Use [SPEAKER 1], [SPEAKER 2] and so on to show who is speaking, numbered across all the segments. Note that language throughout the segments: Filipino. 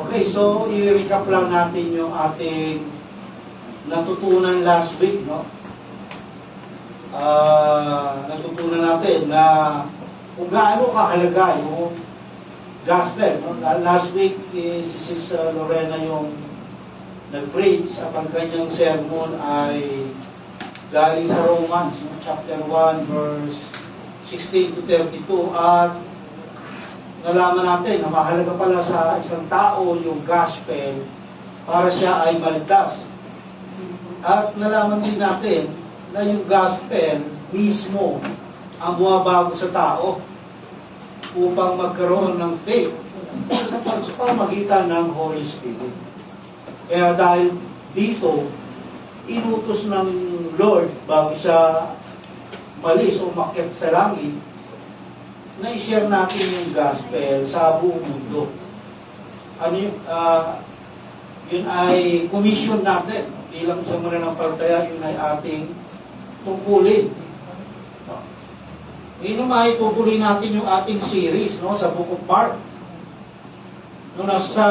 [SPEAKER 1] Okay, so i-recap lang natin yung ating natutunan last week, no? Natutunan natin na kung gaano kahalaga yung gospel, no? Last week, si Sis Lorena yung nag-preach at ang kanyang sermon ay galing sa Romans, no? Chapter 1, verse 16 to 32, at nalaman natin na mahalaga pala sa isang tao yung gospel para siya ay maligtas. At nalaman din natin na yung gospel mismo ang bumabago sa tao upang magkaroon ng faith sa pamamagitan ng Holy Spirit. Kaya dahil dito, inutos ng Lord bago siya malis o umakyat sa langit, na i-share natin yung gospel sa buong mundo. Ano yun ay commission natin. Bilang isang mananampalataya, yun ay ating tungkulin. Ngayon naman, tutuloy natin yung ating series, no, sa Book of Mark. No, nasa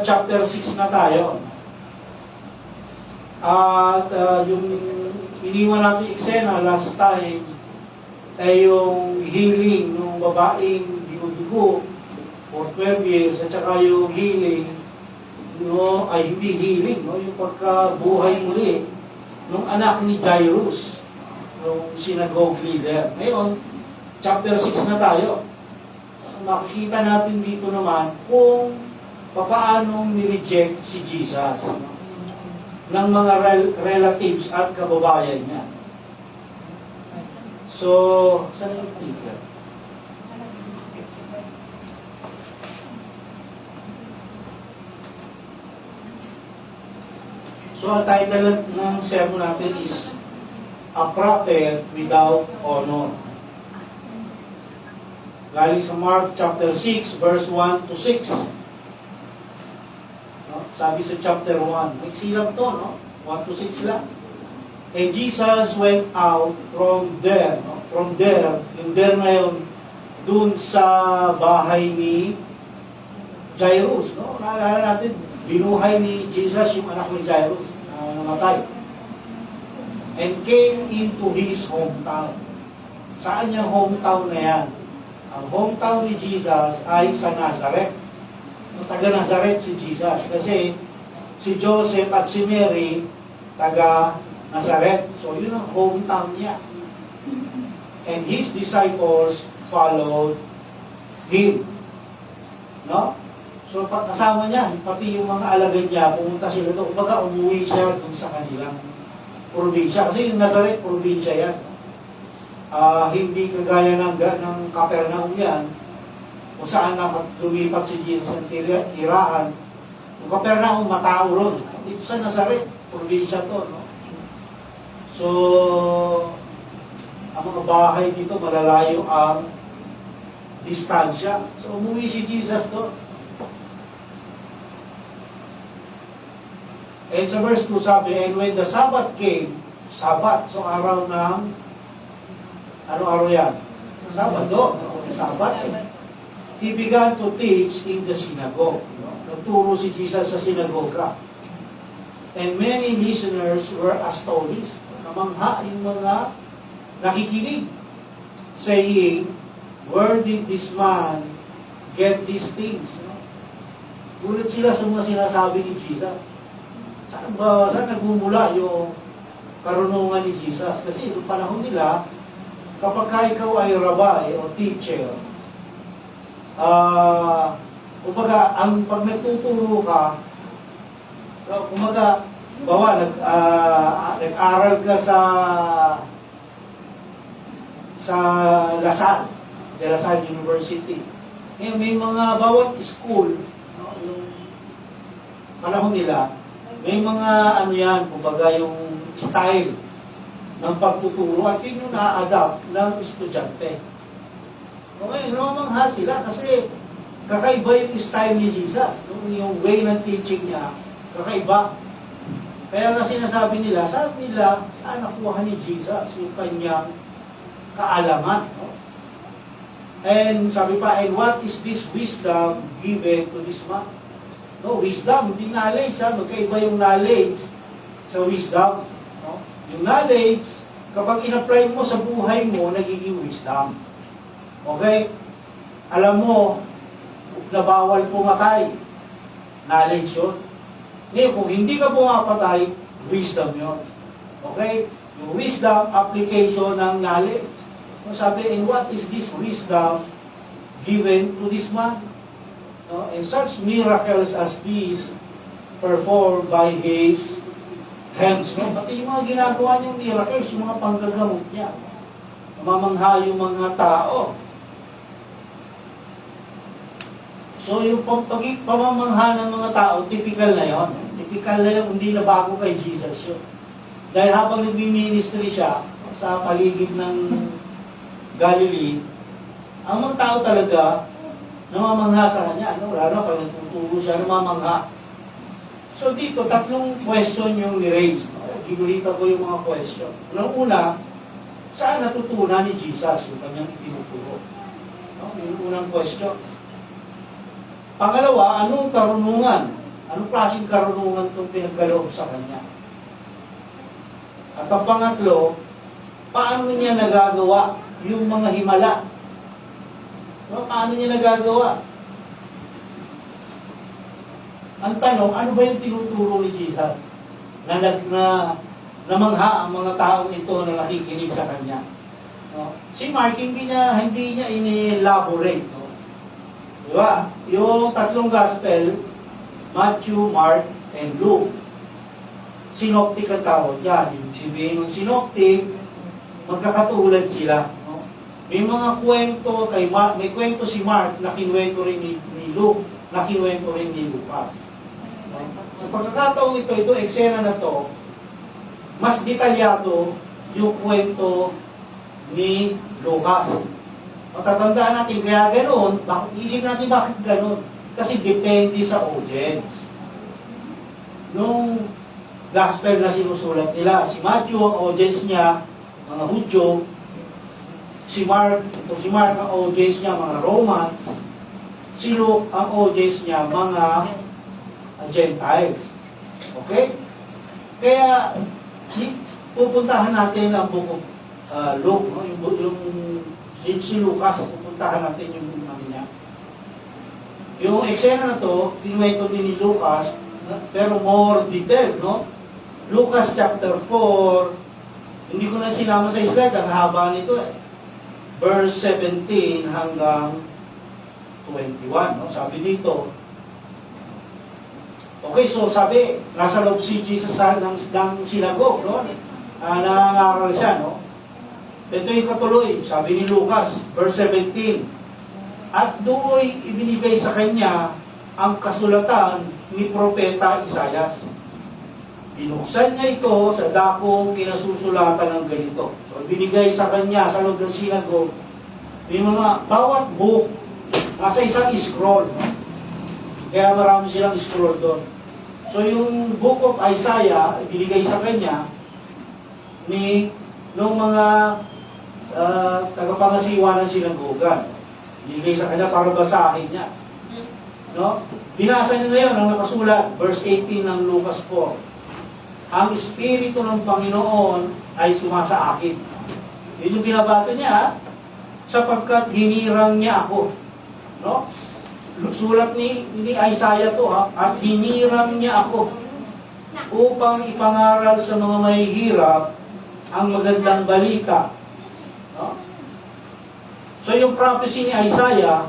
[SPEAKER 1] chapter 6 na tayo. At yung iniwan natin eksena last time ay yung healing ng babaeng dinudugo for 12 years, at saka yung healing, no, ay hindi healing, no, yung pagkabuhay muli ng anak ni Jairus, yung synagogue leader. Ngayon, chapter 6 na tayo. Makikita natin dito naman kung paano ni-reject si Jesus, no, ng mga relatives at kababayan niya. So, saan yung ticker? So, ang title ng sermon natin is A Prophet Without Honor. Galing sa Mark chapter 6, verse 1 to 6. No? Sabi sa chapter 1, nagsilang to, no? 1 to 6 lang. And Jesus went out from there, no? From there, yung there na yun, dun sa bahay ni Jairus, no? Naalala natin, binuhay ni Jesus yung anak ni Jairus na namatay. And came into his hometown. Saan yung hometown na yan? Ang hometown ni Jesus ay sa Nazareth. Taga Nazareth si Jesus. Kasi si Joseph at si Mary, taga Nazareth. So yun ang hometown niya. And his disciples followed him. No? So kasama niya, pati yung mga alagad niya, pumunta sila doon. Kumbaga umuwi siya doon sa kanilang probinsya. Kasi yung Nazareth, probinsya yan. Hindi kagaya ng Capernaum yan, kung saan lumipat si Jesus ang tirahan. Yung Capernaum, matao ron. Dito sa Nazareth, probinsya to. No? So, ang mga bahay dito, malalayo ang distansya. So, umuwi si Jesus doon. And sa verse 2 sabi, and when the Sabbath came, Sabbath, so araw ng, ano araw yan? Sabado, Sabbath. He began to teach in the synagogue. Nagturo si Jesus sa sinagoga. And many listeners were astonished. Namangha yung mga nakikinig, saying, where did this man get these things? Gulat sila sa mga sinasabi ni Jesus. Saan nagmumula yung karunungan ni Jesus? Kasi noong panahon nila, kapag ikaw ay rabbi o teacher, kumbaga, pag nagtuturo ka, kumbaga, nag-aral ka sa Lasal, de La Salle University. Ngayon, may mga bawat school, no, yung panahon nila, may mga ano yan, kumbaga yung style ng pagtuturo at yun yung na-adapt ng estudyante. Okay, namamangha sila kasi kakaiba yung style ni Jesus, yung way ng teaching niya, kakaiba. Kaya nga sinasabi nila, saan nakuha ni Jesus yung kanyang kaalaman. No? And sabi pa, and what is this wisdom given to this man? No, wisdom, hindi knowledge. Magkaiba yung knowledge sa wisdom. No? Yung knowledge, kapag in-apply mo sa buhay mo, nagiging wisdom. Okay? Alam mo na bawal pumatay. Knowledge yun. Ngayon, kung hindi ka pumapatay, wisdom yun. Okay? Yung wisdom, application ng knowledge. So sabi, and what is this wisdom given to this man? No? And such miracles as these performed by his hands. No? Pati yung mga ginagawa niyang miracles, yung mga panggagamot niya. Mamangha yung mga tao. So yung pamamangha ng mga tao, typical na yon. Typical na yun, hindi na bago kay Jesus yun. Dahil habang nag-ministry siya sa paligid ng Galilee, ang mga tao talaga namamangha sa kanya. Ano? Wala na, pag nagtuturo siya, namamangha. So dito, tatlong question yung ni-raise. Ginuhita ko yung mga question. Unang-una, saan natutunan ni Jesus yung kanyang itinuturo? No? Yung unang question. Pangalawa, anong karunungan? Anong klaseng karunungan itong pinagkaloob sa kanya? At ang pangatlo, paano niya nagagawa yung mga himala? No? Paano niya nagagawa? Ang tanong, ano ba yung tinuturo ni Jesus? Na namangha ang mga taong ito na nakikinig sa kanya. No? Si Mark, hindi niya in-elaborate. No? Diba? Yung tatlong gospel, Matthew, Mark, and Luke. Synoptic ang tawag yan. Yung sabihin ng synoptic, magkakatulad sila. No? May mga kwento kay Mark, may kwento si Mark na kinuwento rin ni Luke, na kinuwento rin ni Lucas. No? Sa pagkakataong ito, eksena na to, mas detalyado yung kwento ni Lucas. Matatandaan natin, kaya ganoon, isip natin bakit ganoon. Kasi depende sa audience. Nung gospel na sinusulat nila, si Matthew, ang audience niya, mga Hudyo, si Mark, ang audience niya, mga Romans, si Luke, ang audience niya, mga Gentiles. Okay? Kaya, pupuntahan natin ang book of Luke, no? yung si Lucas, pupuntahan natin yung ano niya. Yung eksena na to, kinuwento din ni Lucas, pero more detailed, no? Lucas chapter 4, hindi ko na sinama sa slide, ang haba nito eh. Verse 17 hanggang 21, no? Sabi dito, okay, so sabi, nasa loob si Jesus ng sinagogue, no? Nangangaral siya, no? Ito yung katuloy, sabi ni Lucas, verse 17. At do'y ibinigay sa kanya ang kasulatan ni Propeta Isaias. Binuksan niya ito sa dakong kinasusulatan ng ganito. So, binigay sa kanya sa loob ng sinagogue, may mga, bawat book, nasa isang scroll. Kaya marami silang scroll doon. So, yung book of Isaiah, ibinigay sa kanya nung mga tagapangasiwa ng sinagoga. Ibigay sa kanya para basahin niya. No? Binasa niya ngayon ang nakasulat, verse 18 ng Lucas 4. Ang Espiritu ng Panginoon ay sumasa akin. Yun yung binabasa niya, sapagkat hinirang niya ako. No? Sulat ni Isaiah to, at hinirang niya ako upang ipangaral sa mga mahihirap ang magandang balita. No? So yung prophecy ni Isaiah,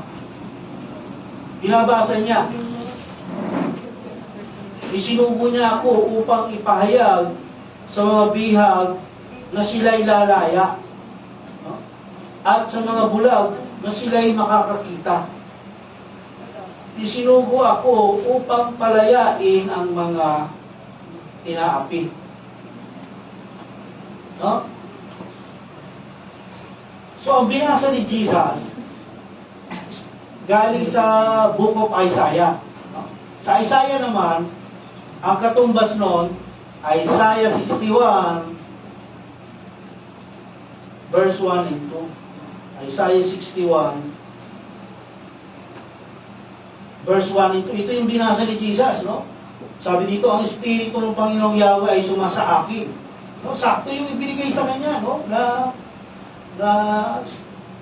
[SPEAKER 1] binabasa niya. Isinubo niya ako upang ipahayag sa mga bihag na sila'y lalaya. No? At sa mga bulag na sila'y makakakita. Isinubo ako upang palayain ang mga inaapi. No? So, ang binasa ni Jesus, galing sa book of Isaiah. No? Sa Isaiah naman, ang katumbas nun, Isaiah 61, verse 1 and 2. Isaiah 61, verse 1, ito yung binasa ni Jesus, no? Sabi dito, ang Espiritu ng Panginoong Yahweh ay sumasa akin. No? Sakto yung ibinigay sa kanya, no? Na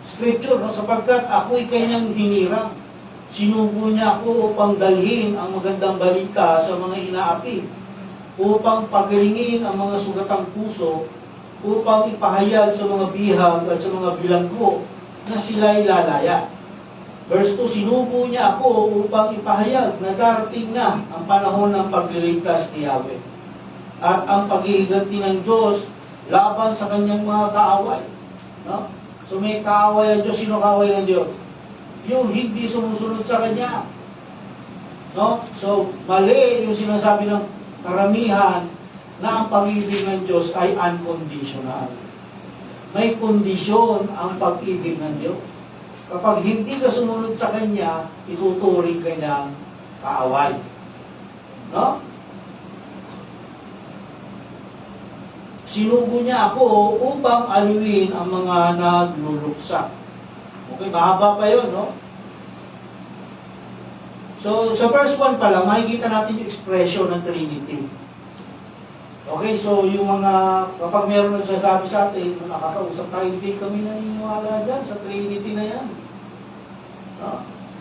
[SPEAKER 1] scripture, no? Sapagkat ako'y kanyang hinirang. Sinugo niya ako upang dalhin ang magandang balita sa mga inaapi, upang pagalingin ang mga sugatang puso, upang ipahayag sa mga bihag at sa mga bilanggo na sila'y lalaya. Verse 2, sinugo niya ako upang ipahayag na darating na ang panahon ng pagliligtas ni Yahweh at ang paghihiganti ng Diyos laban sa kanyang mga kaaway. No? So may kaaway ang Diyos. Sino kaaway ng Diyos? Yung hindi sumusunod sa Kanya. No? So mali yung sinasabi ng karamihan na ang pag-ibig ng Diyos ay unconditional. May kondisyon ang pag-ibig ng Diyos. Kapag hindi ka sumunod sa Kanya, ituturing ka niyang kaaway. No? Sinugo niya ako upang aliwin ang mga nagluluksa. Okay, mahaba pa yun, no? So, sa verse 1 pa lang, makikita natin yung expression ng Trinity. Okay, so yung mga, kapag meron nagsasabi sa atin, nakakausap tayo, hindi kami naniniwala dyan sa Trinity na yan.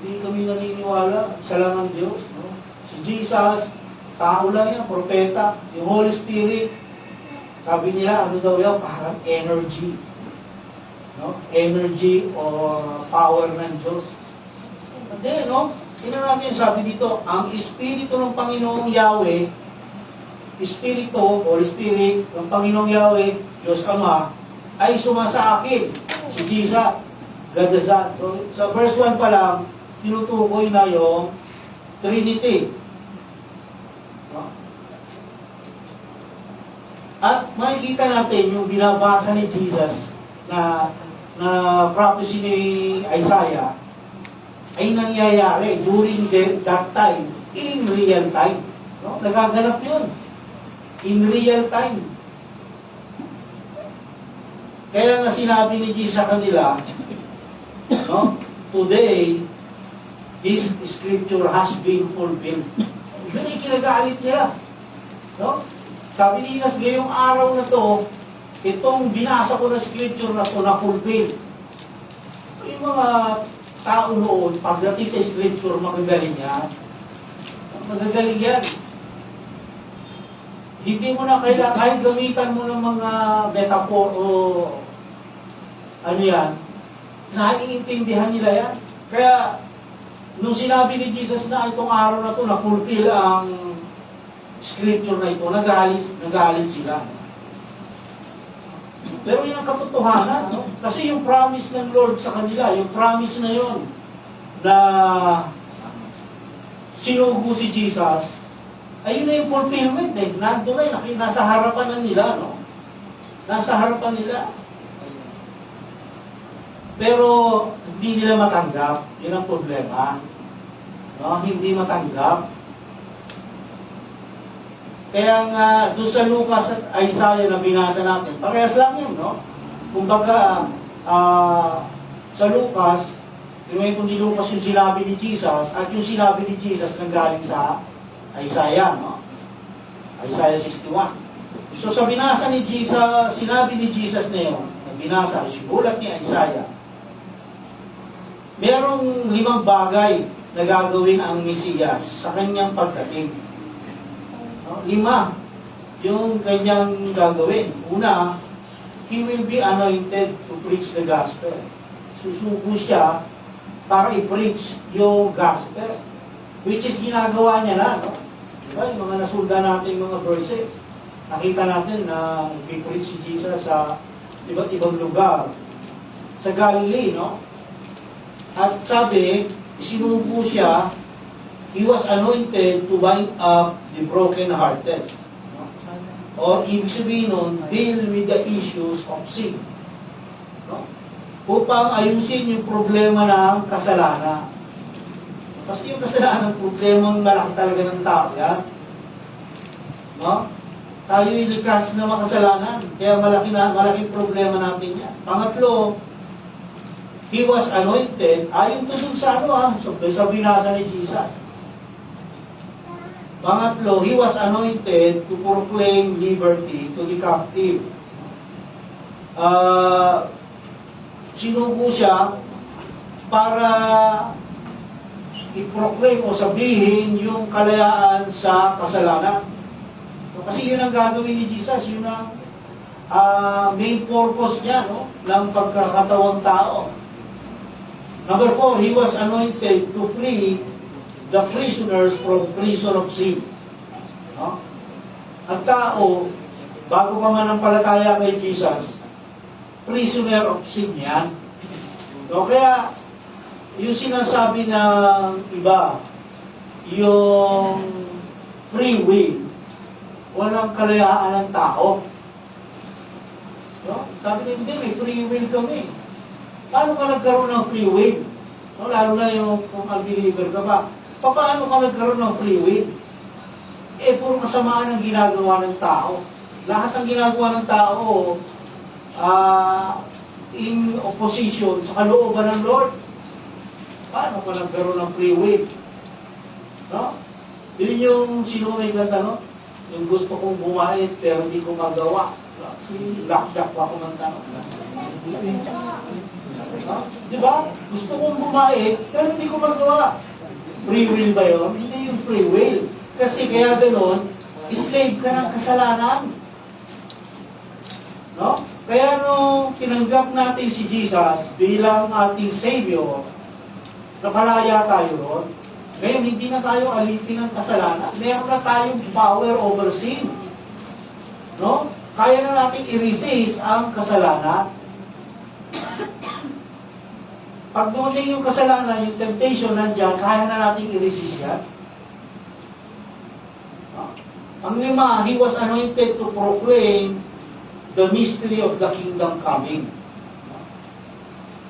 [SPEAKER 1] Hindi kami naniniwala, isa lang ang Diyos. No? Si Jesus, tao lang yan, propeta. Yung Holy Spirit, sabi nila, ano daw yan, parang energy. No? Energy or power ng Diyos. Hindi, no? Tingnan natin, sabi dito, ang Espiritu ng Panginoong Yahweh, Espiritu, Holy Spirit, ng Panginoong Yahweh, Diyos Ama, ay sumasa akin. Si Jesus, God the Son. So, sa verse 1 pa lang, tinutukoy na yung Trinity. No? At makikita natin yung binabasa ni Jesus na prophecy ni Isaiah ay nangyayari during that time, in real time. No? Nagaganap yun. In real time. Kaya nga sinabi ni Jesus sa kanila, no? Today, this scripture has been fulfilled. Yun ay kinagalit nila. No? Sabi ni Jesus, ngayong araw na to, itong binasa ko na scripture na to, na-fulfill. Yung mga tao noon, pagdating sa scripture, magagaling yan. Magagaling yan. Hindi mo na kailangan, kahit gamitan mo ng mga metaphor o ano yan, naiintindihan nila yan. Kaya, nung sinabi ni Jesus na itong araw na ito, na-fulfill ang scripture na ito, nagalit sila. Pero yun ang katotohanan, no? Kasi yung promise ng Lord sa kanila, yung promise na yun, na sinugo si Jesus, ayun na yung fulfillment eh. Nandun na yun, nasa harapan na nila, no? Nasa harapan nila. Pero, hindi nila matanggap. Yun ang problema. No? Hindi matanggap. Kaya nga, doon sa Lucas at Isaiah na binasa natin, parehas lang yun, no? Kumbaga, sa Lucas, kung ni Lucas yung sinabi ni Jesus, at yung sinabi ni Jesus nanggaling sa Isaiah, no? Isaiah 61. So sa binasa ni Jesus, sinabi ni Jesus na yun, na binasa, sinulat ni Isaiah, merong 5 bagay na gagawin ang Mesiyas sa kanyang pagdating. No? 5 yung kanyang gagawin. Una, He will be anointed to preach the gospel. Susugo siya para i-preach yung gospel, which is ginagawa niya na, no? Diba? Yung mga nasulda natin mga verses, nakita natin na i-preach si Jesus sa iba't ibang lugar. Sa Galilee, no? At sabi, sinugo siya, He was anointed to bind up the broken-hearted. No? Or ibig sabihin nun, deal with the issues of sin. No? Upang ayusin yung problema ng kasalanan. Kasi yung kasalanan, problemang malaki talaga ng tao. Yan. No? Tayo'y likas na makasalanan. Kaya malaking problema natin yan. Pangatlo, he was anointed, ayon to dun sa sa binasa ni Jesus. Pangatlo, he was anointed to proclaim liberty to the captive. Sinugo siya para i-proclaim o sabihin yung kalayaan sa kasalanan. So, kasi yun ang gagawin ni Jesus, yun ang main purpose niya, no, ng pagkakatawang tao. Number 4, he was anointed to free the prisoners from prison of sin. No? Ang tao, bago pa manampalataya kay Jesus, prisoner of sin yan. No? Kaya, yung sinasabi ng iba, yung free will, walang kalayaan ng tao. No? Sabi niya, hindi, may free will kami. Paano ka nagkaroon ng free will? No? Lalo na yung kung unbeliever ka ba, paano ka nagkaroon ng free will? Puro kasamaan ang ginagawa ng tao. Lahat ng ginagawa ng tao, in opposition sa kalooban ng Lord. Paano ka nagkaroon ng free will? No? Yun yung sino may kanta, no? Yung gusto kong bumait pero hindi ko magawa. No? Si Blackjack pa kumanta, no? No? Di ba? Gusto kong bumait pero hindi ko magawa. Free will ba yun? Hindi yung free will. Kasi kaya gano'n, slave ka ng kasalanan. No? Kaya nung tinanggap natin si Jesus bilang ating Savior, napalaya tayo ron. Ngayon, hindi na tayo alipin ng kasalanan. Meron na tayong power over sin. No? Kaya na natin i-resist ang kasalanan. Pag dumating yung kasalanan, yung temptation nandyan, kaya na natin i-resist yan. Ang 5, he was anointed to proclaim the mystery of the kingdom coming.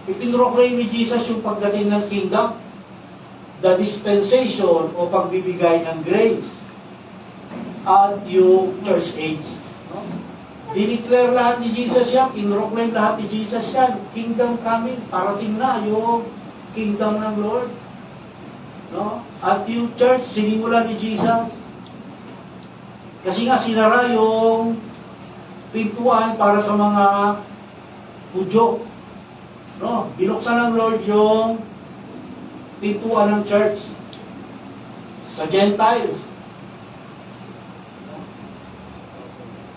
[SPEAKER 1] Ipinroclaim ni Jesus yung pagdating ng kingdom, the dispensation o pagbibigay ng grace, at yung church age. No? Dineclare lahat ni Jesus yan, pinroclaim lahat ni Jesus yan, kingdom coming, parating na yung kingdom ng Lord. No? At yung church, sinimula ni Jesus. Kasi nga sinara yung pintuan para sa mga Hudyo. No, binuksan ng Lord yung pintuan ng church sa Gentiles.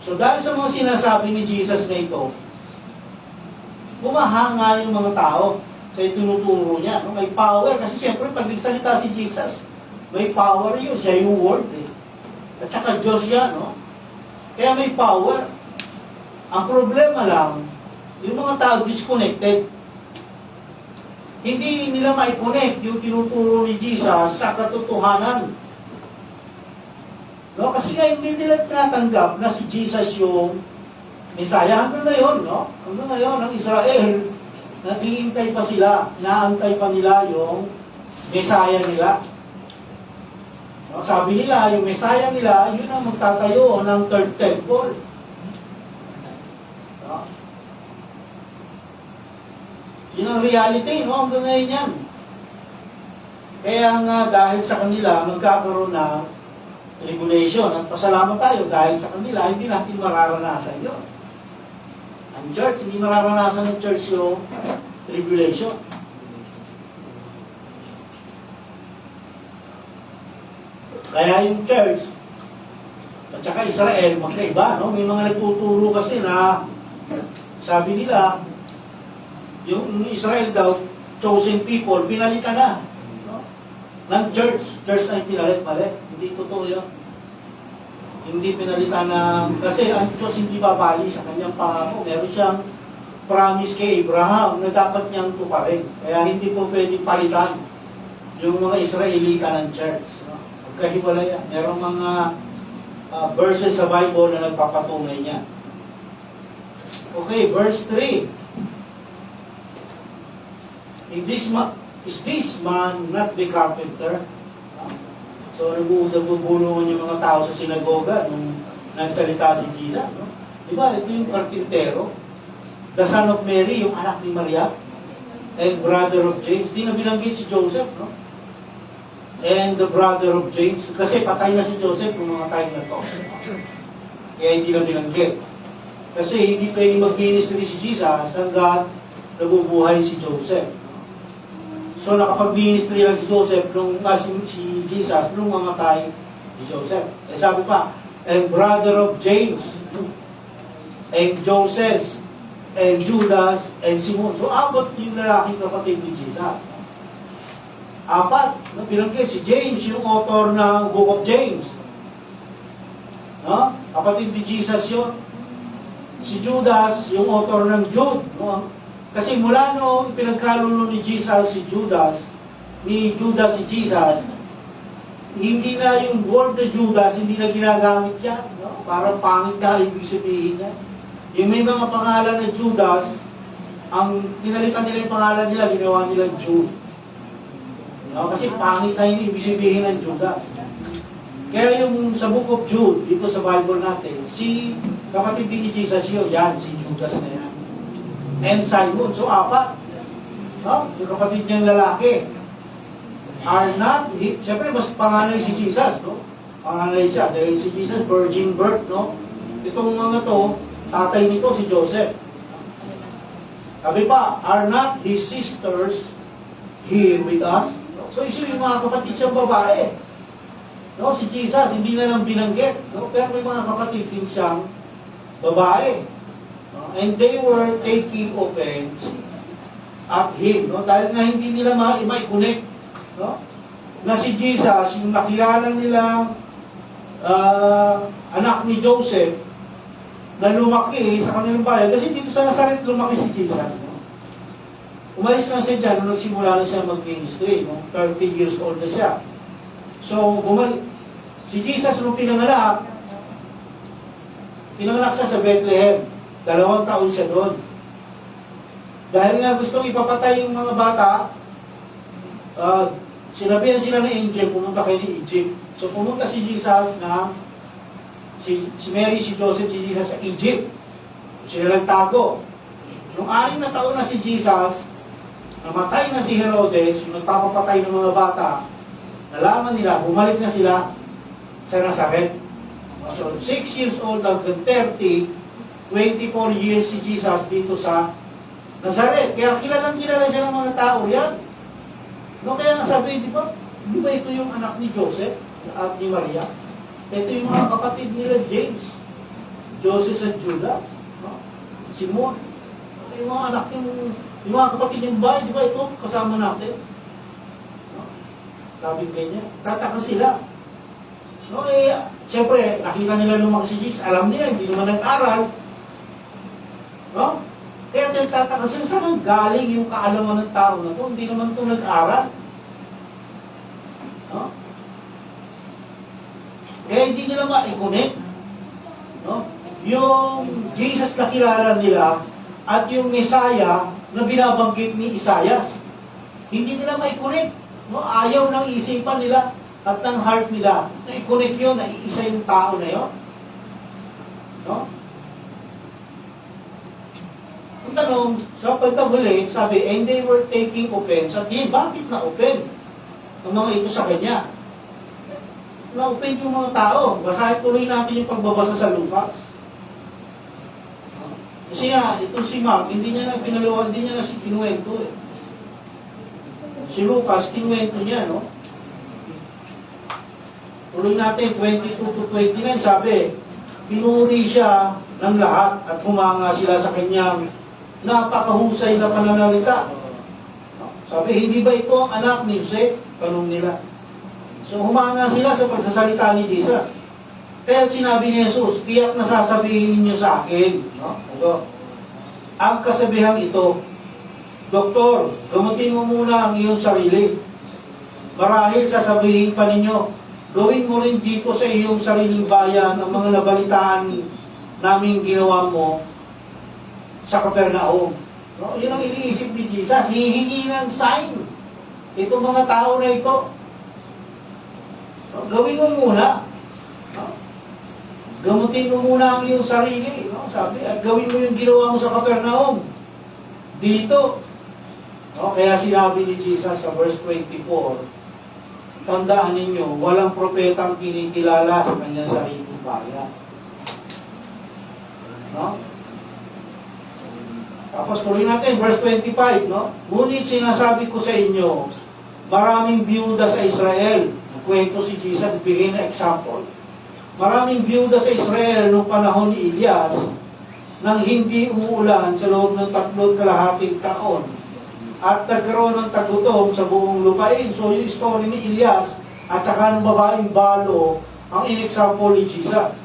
[SPEAKER 1] So dahil sa mga sinasabi ni Jesus na ito, bumahanga yung mga tao sa tinuturo niya. No? May power. Kasi siyempre pag nagsalita si Jesus, may power yun. Siya yung word. At saka Diyos yan. No? Kaya may power. Ang problema lang, yung mga tao disconnected. Hindi nila mai-connect yung tinuturo ni Jesus sa katotohanan. No? Kasi nga hindi nila tinatanggap na si Jesus yung Messiah. Hanggang ngayon, no? Hanggang ngayon, ang Israel, naghihintay pa sila, inaantay pa nila yung Messiah nila. No? Sabi nila, yung Messiah nila, yun ang magtatayo ng third temple. No? Yun ang reality, no? Hanggang ngayon yan. Kaya nga dahil sa kanila, magkakaroon ng tribulation. At pasalamat tayo dahil sa kanila, hindi natin mararanasan yun. Ang church, hindi mararanasan ng church yung tribulation. Kaya yung church, at saka Israel, magkaiba, no? May mga nagtuturo kasi na, sabi nila, yung Israel daw, chosen people, pinalitan na. No? Ng church. Church na yung pinalit, mali. Hindi totoo yun. Hindi pinalitan ng... Kasi ang Diyos hindi babali sa kanyang pangako. Meron siyang promise kay Abraham na dapat niyang tuparin. Kaya hindi po pwedeng palitan yung mga Israelita ng church. No? Pagkahiwalay yan. Merong mga verses sa Bible na nagpapatunay niya. Okay, verse 3. Is this man not the carpenter? So, nagbubulungan yung mga tao sa sinagoga nung nagsalita si Jesus. No? Diba, ito yung karpintero. The son of Mary, yung anak ni Maria. and brother of James. Di na binanggit si Joseph, no? And the brother of James. Kasi patay na si Joseph nung mga time na to. Kaya hindi na binanggit. Kasi hindi pwedeng mag-ministry si Jesus hanggang nabubuhay si Joseph. So nakapag-ministry lang si Joseph si Jesus nung mamatay si Joseph. Eh sabi pa, and brother of James, and Joseph, and Judas, and Simon. So apat yung lalaking kapatid ni Jesus. Apat, no? Binanggit si James, yung author ng Book of James. No? Kapatid ni Jesus yun. Si Judas, yung author ng Jude. No? Kasi mula noong pinagkalulo ni Jesus si Judas si Jesus, hindi na yung word na Judas, hindi na ginagamit yan. No? Parang pangit na ibig sabihin niya. Yung may mga pangalan na Judas, ang pinalitan nila yung pangalan nila, ginawa nila Jude. No? Kasi pangit na yung ibig sabihin ng Judas. Kaya yung sa Book of Jude, dito sa Bible natin, si kapatid din ni Jesus yun, yan, si Judas na yan. And Simon, so apat. No? Yung kapatid niyang lalaki. Are not, siyempre mas panganay si Jesus, no? Panganay siya, dahil si Jesus, virgin birth, no? Itong mga to, tatay nito si Joseph. Sabi pa, are not his sisters here with us? So iso yung mga kapatid siyang babae. No, si Jesus, hindi na lang binanggit. No? Pero may mga kapatid din siyang babae. No? And they were taking offense at him. No? Dahil nga hindi nila ma-connect. No? Na si Jesus, yung nakilala nilang anak ni Joseph, na lumaki sa kanilang bayan. Kasi dito sa Nazaret lumaki si Jesus. No? Umalis lang siya dyan nung nagsimula na siya mag-ministry. No? 30 years old na siya. So, si Jesus nung pinanganak siya sa Bethlehem. 2 taon siya doon. Dahil nga gustong ipapatay yung mga bata, sinabihan sila ng angel, pumunta kayo ni Egypt. So, pumunta si Jesus si Mary, si Joseph, si Jesus sa Egypt. Sila nagtago. Nung 6 na taon na si Jesus, namatay na si Herodes, yung nagpapapatay ng mga bata, nalaman nila, bumalik na sila sa Nazaret. So, 6 years old hanggang 30, 24 years si Jesus dito sa Nazaret. Kaya kilala siya ng mga tao yan. No, kaya nga sabi, di ba ito yung anak ni Joseph at ni Maria? Ito yung mga kapatid nila James, Joseph at Judas, no? Simon. Yung mga anak yung mga kapatid yung bahay, di ba ito kasama natin? Sabi kanya, tataka sila. No, siyempre, nakita nila lumaki si Jesus, alam niya, hindi naman nag-aral. No? Kaya tataka sila, saan galing yung kaalaman ng tao na to? Hindi naman ito nag-aral. No? Kaya hindi nila ma-connect. No? Yung Jesus na kilala nila at yung Messiah na binabanggit ni Isaias, hindi nila ma-connect. No, ayaw ng isipan nila at ng heart nila na i-connect yun, na iisa yung tao na yun. No? Ang tanong, sa pagkahuli, sabi, and they were taking offense at him. Bakit na-offend ang mga ito sa kanya? Na-offend yung mga tao. Basahin tuloy natin yung pagbabasa sa Lucas. Kasi nga, ito si Mark, hindi niya na pinaluhan, hindi niya na kinuwento eh. Si Lucas, kinuwento niya, no? Tuloy natin, 22 to 29, sabi, pinuri siya ng lahat at humanga sila sa kanyang napakahusay na pananalita. Sabi, hindi ba ito ang anak ni Jose? Tanong nila. So, humanga sila sa pagsasalita ni Jesus. Kaya sinabi ni Jesus, tiyak na sasabihin ninyo sa akin, no? Ito, ang kasabihang ito, Doktor, gamutin mo muna ang iyong sarili. Marahil sasabihin pa ninyo, gawin mo rin dito sa iyong sariling bayan ang mga nabalitaan namin ginawa mo sa Capernaum. No? Yun ang iniisip ni Jesus. Hihingi ng sign. Itong mga tao na ito. No? Gawin mo muna. No? Gamutin mo muna ang iyong sarili. No? Sabi, at gawin mo yung ginawa mo sa Capernaum. Dito. No? Kaya sinabi ni Jesus sa verse 24, tandaan ninyo, walang propetang kinikilala sa kanyang sariling bayan. No? Tapos tuloy natin, verse 25, no? Ngunit sinasabi ko sa inyo, maraming biyuda sa Israel. Nagkwento si Jesus, bigay na example. Maraming biyuda sa Israel noong panahon ni Elias nang hindi umuulan sa loob ng 3.5 taon. At nagkaroon ng tagutom sa buong lupain. So yung story ni Elias at saka ng babaeng balo ang in-example ni Jesus.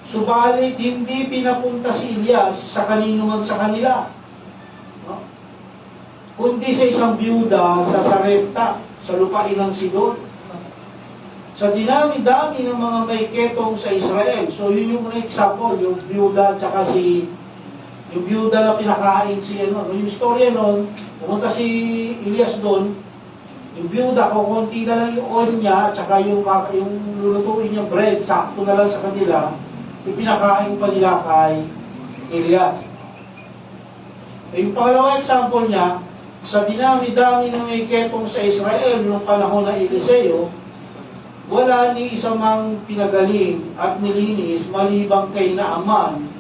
[SPEAKER 1] Subalit, hindi pinapunta si Elias sa kanino man sa kanila. No? Kundi sa isang biyuda sa Sarepta, sa lupain ng Sidon. Sa dinami-dami ng mga may ketong sa Israel. So yun yung example, yung biyuda tsaka yung biyuda na pinakain si yung storya nun, pumunta si Elias doon, yung biyuda, kukunti na lang yung oil niya, tsaka yung lulutuin niyang bread, sakto na lang sa kanila, ipinakain pa nila kay Elias. Yung pangalawang example niya, sa dinami-dami ng may ketong sa Israel noong panahon ng Eliseo, wala ni isang mang pinagaling at nilinis malibang kay Naaman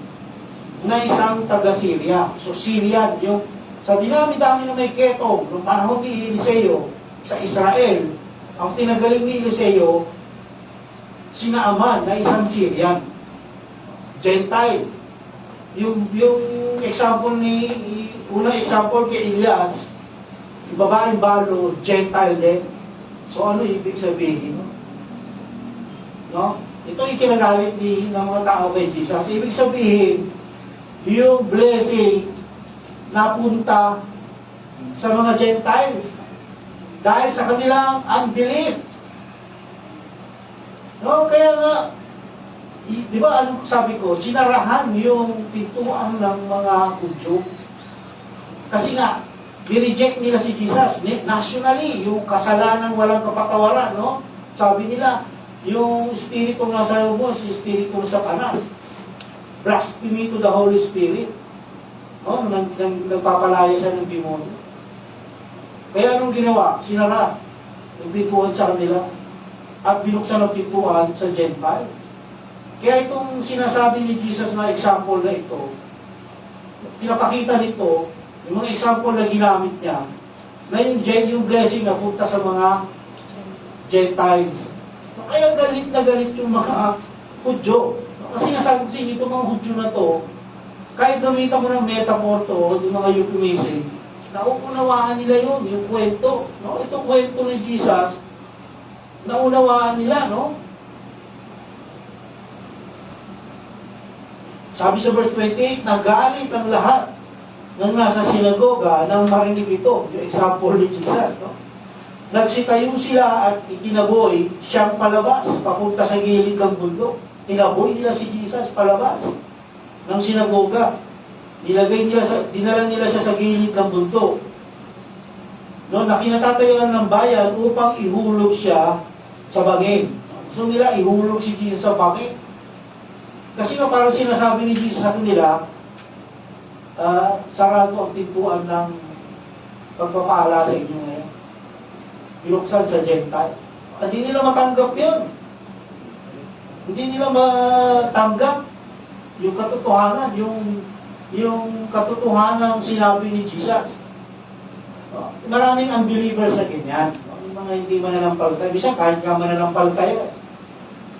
[SPEAKER 1] na isang taga-Syria. So Syrian, yung sa dinami-dami ng may ketong noong panahon ni Eliseo sa Israel, ang pinagaling ni Eliseo si Naaman na isang Syrian. Gentile. Yung example unang example kay Elias, yung babaeng balo, Gentile din. So ano ibig sabihin? No? Ito yung kinagalit ng mga tao kay Jesus. Ibig sabihin, yung blessing napunta sa mga Gentiles dahil sa kanilang unbelief. No? Kaya nga, di ba anong sabi ko, sinarahan yung pintuan ng mga Hudyo. Kasi nga, direject nila si Jesus. Nationally, yung kasalanan walang kapatawaran, no? Sabi nila, yung Espiritu nasa loob mo, si Espiritu sa Satanas. Blasphemy to the Holy Spirit. No? Nagpapalaya siya ng demonyo. Kaya anong ginawa? Sinara. Yung pintuan sa kanila. At binuksan ang pintuan sa Gentile. Kaya itong sinasabi ni Jesus na example na ito, pinapakita nito, yung mga example na ginamit niya, na yung blessing na punta sa mga Gentiles. Kaya galit na galit yung mga Hudyo. Kasi nasabi ko sa inyo, itong mga Hudyo na to, kahit gamitan mo ng metaphor to, yung mga euphemism, nauunawaan nila yun, yung kwento. No? Itong kwento ni Jesus, naunawaan nila, no? Sabi sa verse 28, nagalit ang lahat ng nasa sinagoga nang marinig ito. Yung example ni Jesus, no? Nagsitayo sila at itinaboy siyang palabas, papunta sa gilid ng bundok. Tinaboy nila si Jesus palabas ng sinagoga. Dinala nila siya sa gilid ng bundok. No, na kinatatayuan ng bayan upang ihulog siya sa bangin. So nila ihulog si Jesus sa bangin. Kasi nga parang sinasabi ni Jesus sa kanila, sarado ang pintuan ng pagpapala sa inyo ngayon. Binuksan sa Gentile. Hindi nila matanggap yun. Hindi nila matanggap yung katotohanan, yung katotohanan sinabi ni Jesus. Maraming unbelievers na ganyan. Yung mga hindi mananampalataya. Bisa kahit ka mananampalataya.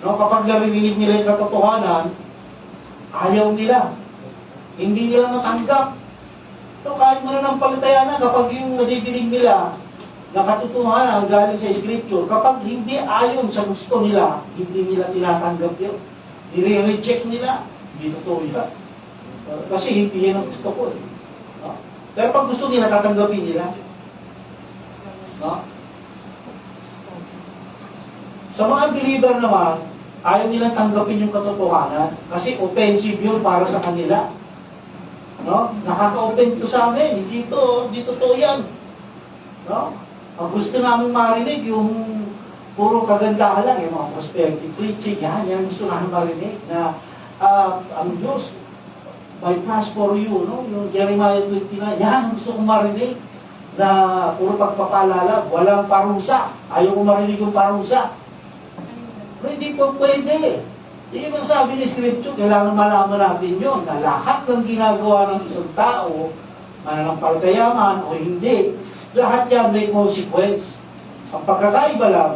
[SPEAKER 1] No, kapag narinig nila yung katotohanan, ayaw nila. Hindi nila matanggap. So kahit mananampalataya na, kapag yung nadidinig nila, nakatotohanan galing sa Scripture, kapag hindi ayon sa gusto nila, hindi nila tinatanggap yun. Nire-reject nila, hindi totoo yun. Kasi hindi yan ang gusto ko. No? Pero pag gusto nila, tatanggapin nila. No? Sa mga believer naman, ayaw nilang tanggapin yung katotohanan kasi offensive yun para sa kanila. No? Nakaka-open to sa amin. Hindi totoo yan. No? Ang gusto namin marinig, yung puro kagandahan lang, yung mga prosperity preaching, yan gusto namin marinig, na ang Diyos, by pass for you, no? Yung Jeremiah 29, yan ang gusto kong marinig. na puro pagpapaalala, walang parusa. Ayaw ko marinig yung parusa. Pero hindi po pwede. Yung ang sabi ni Scripture, kailangan malaman natin yun, na lahat ng ginagawa ng isang tao, mananampalataya man o hindi, lahat yan may consequence. Ang pagkakaiba lang,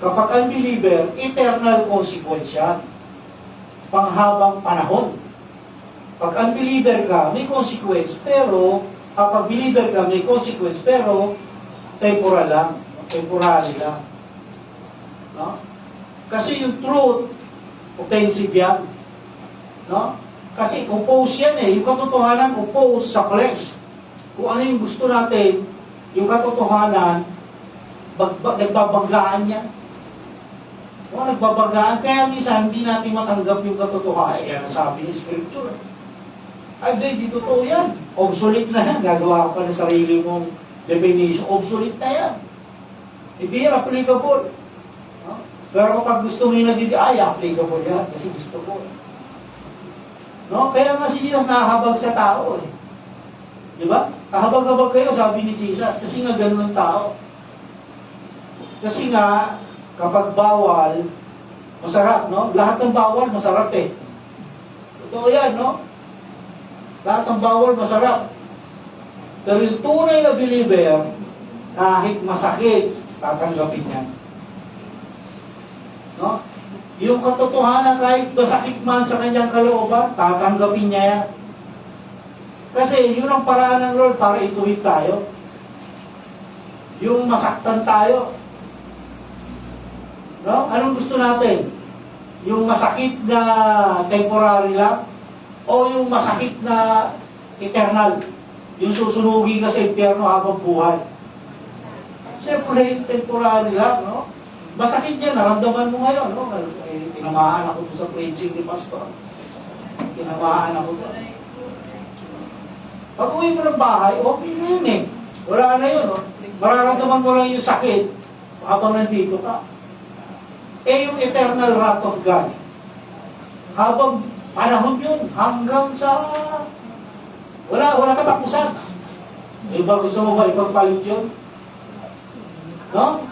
[SPEAKER 1] kapag unbeliever, eternal consequence yan. Panghabang panahon. Pag unbeliever ka, may consequence, pero kapag believer ka, may consequence, pero temporal lang, temporary lang. No? Kasi yung truth, offensive yan. No? Kasi oppose yan eh. Yung katotohanan, oppose sa flesh. Kung ano yung gusto natin, yung katotohanan, nagbabanggaan yan. O, nagbabanggaan. Kaya minsan, hindi natin matanggap yung katotohanan. Yan sabi ni Scripture. Ay, di totoo yan. Obsolete na yan. Gagawa ka pa ng sarili mong definition. Obsolete na yan. Hindi yan applicable. No? Pero kapag gusto mo yung ay, applicable yan. Kasi gusto ko. No? Kaya nga si Jesus nahahabag sa tao eh. Di ba? Kahabag-habag kayo, sabi ni Jesus. Kasi nga ganun ang tao. Kasi nga, kapag bawal, masarap, no? Lahat ng bawal, masarap eh. Totoo yan, no? Lahat ng bawal, masarap. Pero yung tunay na believer, kahit masakit, tatanggapin niya. No? Yung katotohanan, kahit masakit man sa kanyang kalooban, tatanggapin niya yan. Kasi yun ang paraan ng Lord para ituwid tayo. Yung masaktan tayo. No? Anong gusto natin? Yung masakit na temporary lang? O yung masakit na eternal? Yung susunugi ka sa impyerno habang buhay? Siyempre, yung temporary lang, no? Masakit yan, naramdaman mo ngayon, no? Eh, tinamaan ako sa preaching ni Pastor. Tinamaan ako doon. Pag uwi mo ng bahay, okay na yun eh. Wala na yun, no? Mararamdaman mo lang yung sakit habang nandito ka. Eh, yung eternal wrath of God, habang panahon yun, hanggang sa wala katapusan. Eh, ba gusto mo ba ipagpalit yun? No?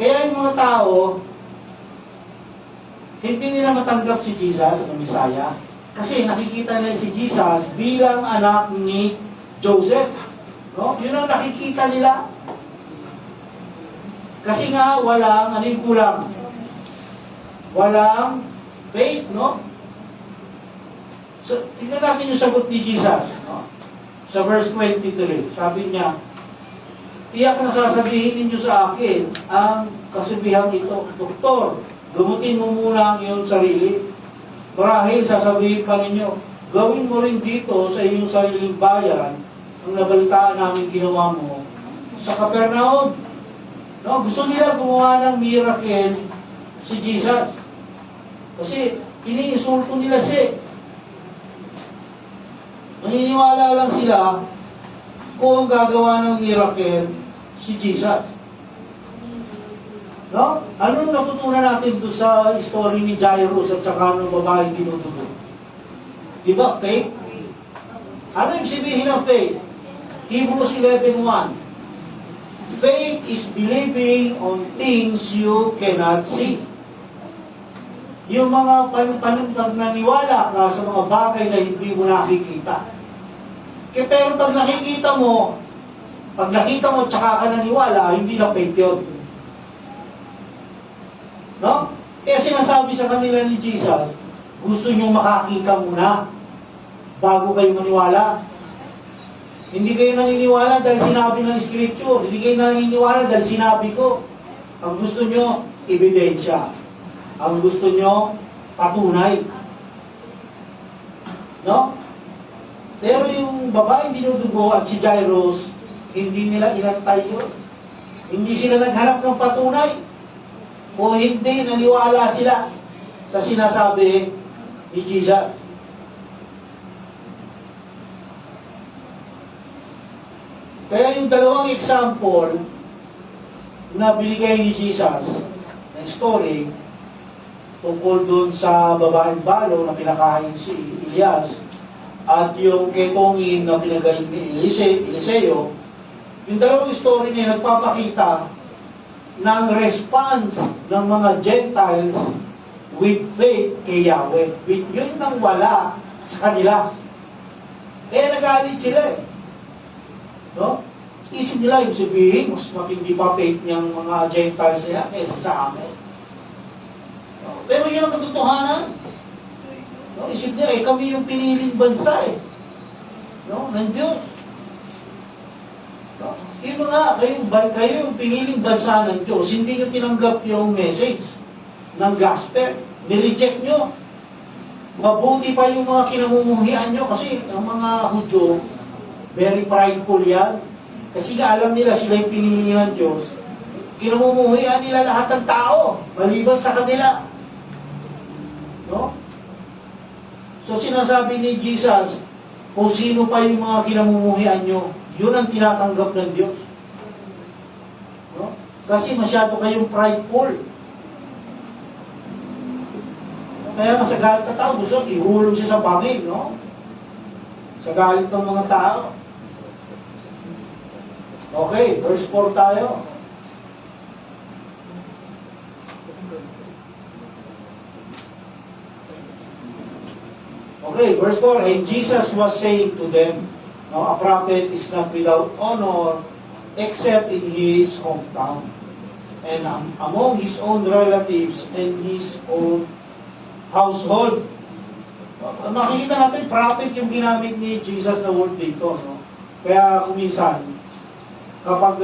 [SPEAKER 1] Kaya yung mga tao, hindi nila matanggap si Jesus na Messiah. Kasi nakikita nila si Jesus bilang anak ni Joseph. No? Yun ang nakikita nila. Kasi nga, ano yung kulang? Walang faith, no? So, tingnan natin yung sagot ni Jesus, no? Sa verse 23, sabi niya, tiyak na sasabihin ninyo sa akin ang kasabihan ito, Doktor, gumutin mo muna ang iyong sarili. Marahil sasabihin pa ninyo, gawin mo rin dito sa iyong sariling bayan ang nabalitaan namin ginawa mo sa Capernaum. No, gusto nila gumawa ng miracle si Jesus. Kasi iniinsulto nila siya. Maniniwala lang sila kung gagawa ng miracle si Jesus. No? Anong natutunan natin doon sa story ni Jairus at saka ng babaeng dinudugo? Di ba, faith? Ano yung sabihin ng faith? Hebrews 11:1. Faith is believing on things you cannot see. Yung mga naniwala ka sa mga bagay na hindi mo nakikita. Pero pag nakita mo tsaka ka naniwala, hindi na faith yun. No? Kaya sinasabi sa kanila ni Jesus, gusto nyo makakita muna bago kayo maniwala. Hindi kayo naniniwala dahil sinabi ng Scripture. Hindi kayo naniniwala dahil sinabi ko. Ang gusto nyo, ebidensya. Ang gusto nyo, patunay. No? Pero yung babaeng dinudugo at si Jairus, hindi nila inantay yun. Hindi sila naghanap ng patunay. O hindi, naniwala sila sa sinasabi ni Jesus. Kaya yung dalawang example na binigay ni Jesus na story tungkol dun sa babaeng balo na pinakain si Elias at yung ketongin na pinagaling ni Eliseo, Yung dalawang story niya nagpapakita ng response ng mga Gentiles with faith kay Yahweh. With yun nang wala sa kanila. Kaya nagalit sila eh. No? Isip nila yung sabihin, mas matindi pa faith niyang mga Gentiles niya kaysa sa amin. No? Pero yun ang katotohanan. No? Isip niya, kami yung piniling bansa eh. No? Ng Diyos. No? Yung mga, kayo yung piniling bansa ng Diyos, hindi nyo tinanggap yung message ng gospel. Nireject nyo. Mabuti pa yung mga kinamumuhian nyo kasi ang mga Hudyo, very prideful yan. Kasi nga alam nila sila yung pinili ng Diyos. Kinamumuhian nila lahat ng tao, maliban sa kanila. No? So sinasabi ni Jesus, kung sino pa yung mga kinamumuhian nyo, yun ang tinatanggap ng Diyos. No? Kasi masyado kayong prideful. Kaya nga sa galit na tao, gusto ihulog siya sa bangin, no? Sa galit ng mga tao. Okay, verse 4 tayo. Okay, verse 4, and Jesus was saying to them, no, a prophet is not without honor except in his hometown and among his own relatives and his own household. Makikita natin, prophet yung ginamit ni Jesus na word dito. No? Kaya kuminsan, kapag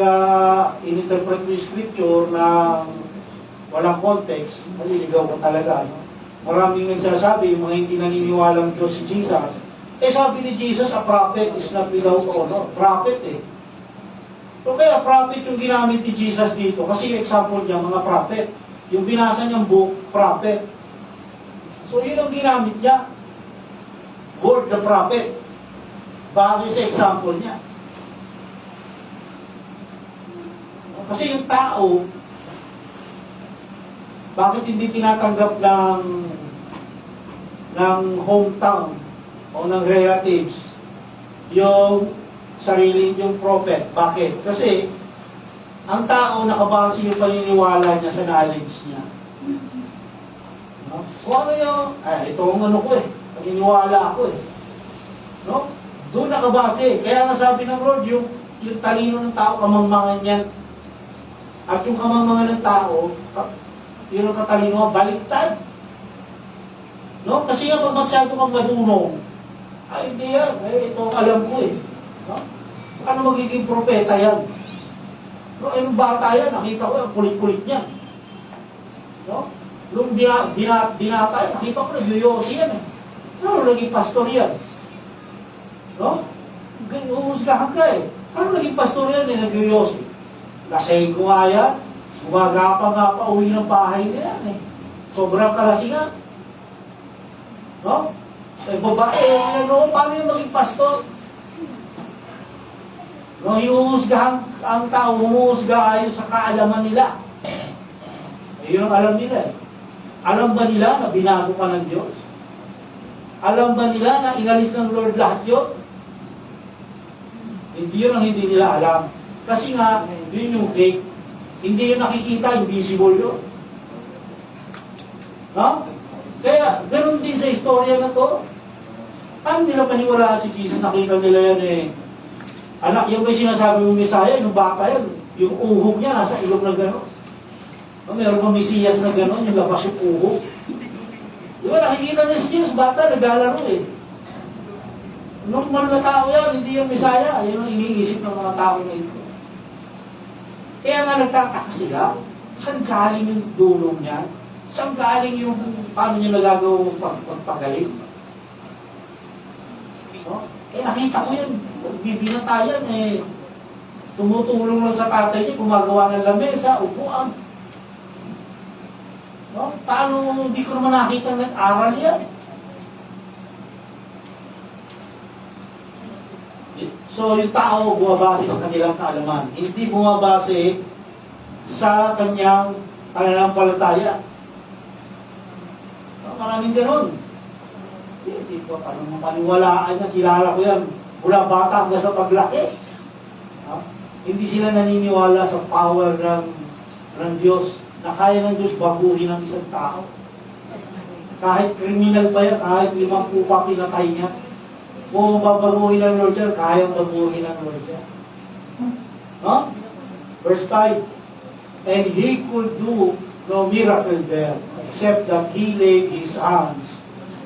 [SPEAKER 1] in-interpret mo yung scripture na walang context, maliligaw ka talaga. No? Maraming nagsasabi, yung mga hindi naniniwalang Diyos si Jesus. Sabi ni Jesus, a prophet is not without honor. Prophet eh. So kaya prophet yung ginamit ni Jesus dito. Kasi yung example niya, mga prophet. Yung binasa niyang book, prophet. So yun ang ginamit niya. Word the prophet. Base sa example niya. Kasi yung tao, bakit hindi tinatanggap ng hometown o ng relatives yung sarili yung prophet? Bakit? Kasi ang tao nakabase yung paniniwala niya sa knowledge niya. No? So ano yung, ito ang ano ko eh, paniniwala ko eh. No? Doon nakabase. Kaya nga sabi ng Lord, yung talino ng tao, kamangmangan yan. At yung kamangmangan ng tao, yun ang katalino, baliktad. No? Kasi nga pag masyado kang madunong, hindi yan. Ito alam ko eh. No? Paano magiging propeta yan? No? Yung bata yan, nakita ko, ang kulit-kulit niya. No? Yung binata yan, nakita ko, nagyoyosi yan eh. Ano naging pastor yan? No? Uhusgahan ka eh. Ano naging pastor yan eh, nagyoyosi? Lasing ko nga yan. Gumagapa nga pa uwi ng bahay na yan eh. Sobrang kalasingan. No? Babae, ano, paano yung maging pastor? No, hinuhusgahan ang tao, humuhusga ayon sa kaalaman nila. Yun ang alam nila eh. Alam ba nila na binago ka ng Diyos? Alam ba nila na inalis ng Lord lahat yun? Hindi yun ang hindi nila alam. Kasi nga, yun yung faith. Hindi yun nakikita, invisible yun. No? Kaya, ganun din sa istorya na to. Paano nila paniwalaan si Jesus? Nakita nila yan eh. Anak, yung may sinasabi mong Messiah, yung bata yan, yung uhog niya nasa ilong na gano'n. Meron pa Mesiyas na gano'n, yung labas yung uhog. Diba, nakikita niya si Jesus, bata, naglalaro eh. Normal na tao yan, hindi yung Messiah. Yun ang iniisip ng mga tao na ito. Kaya nga nagtataka sila, saan galing yung dulong niya? Saan galing yung paano niya nagagawang pagpagaling? No? Nakita ko yun, bibinatayan eh. Tumutulong lang sa tatay niya, gumagawa ng lamesa, upuan. No? Paano hindi ko naman nakita nag-aral yan? So, yung tao bumabase sa kanilang kaalaman. Hindi bumabase sa kanyang pananampalataya. Maraming ganun. Hindi ko parang mapaniwalaan niya. Kilala ko yan. Mula bata hanggang sa paglaki. Hindi sila naniniwala sa power ng Diyos, na kaya ng Diyos baguhin ang isang tao. Kahit criminal pa yan, kahit 50 pa pinatay niya, kung babaguhin ng Lord yan, kayang baguhin ng Lord yan. No? Verse 5, and he could do no miracle there, except that he laid his hands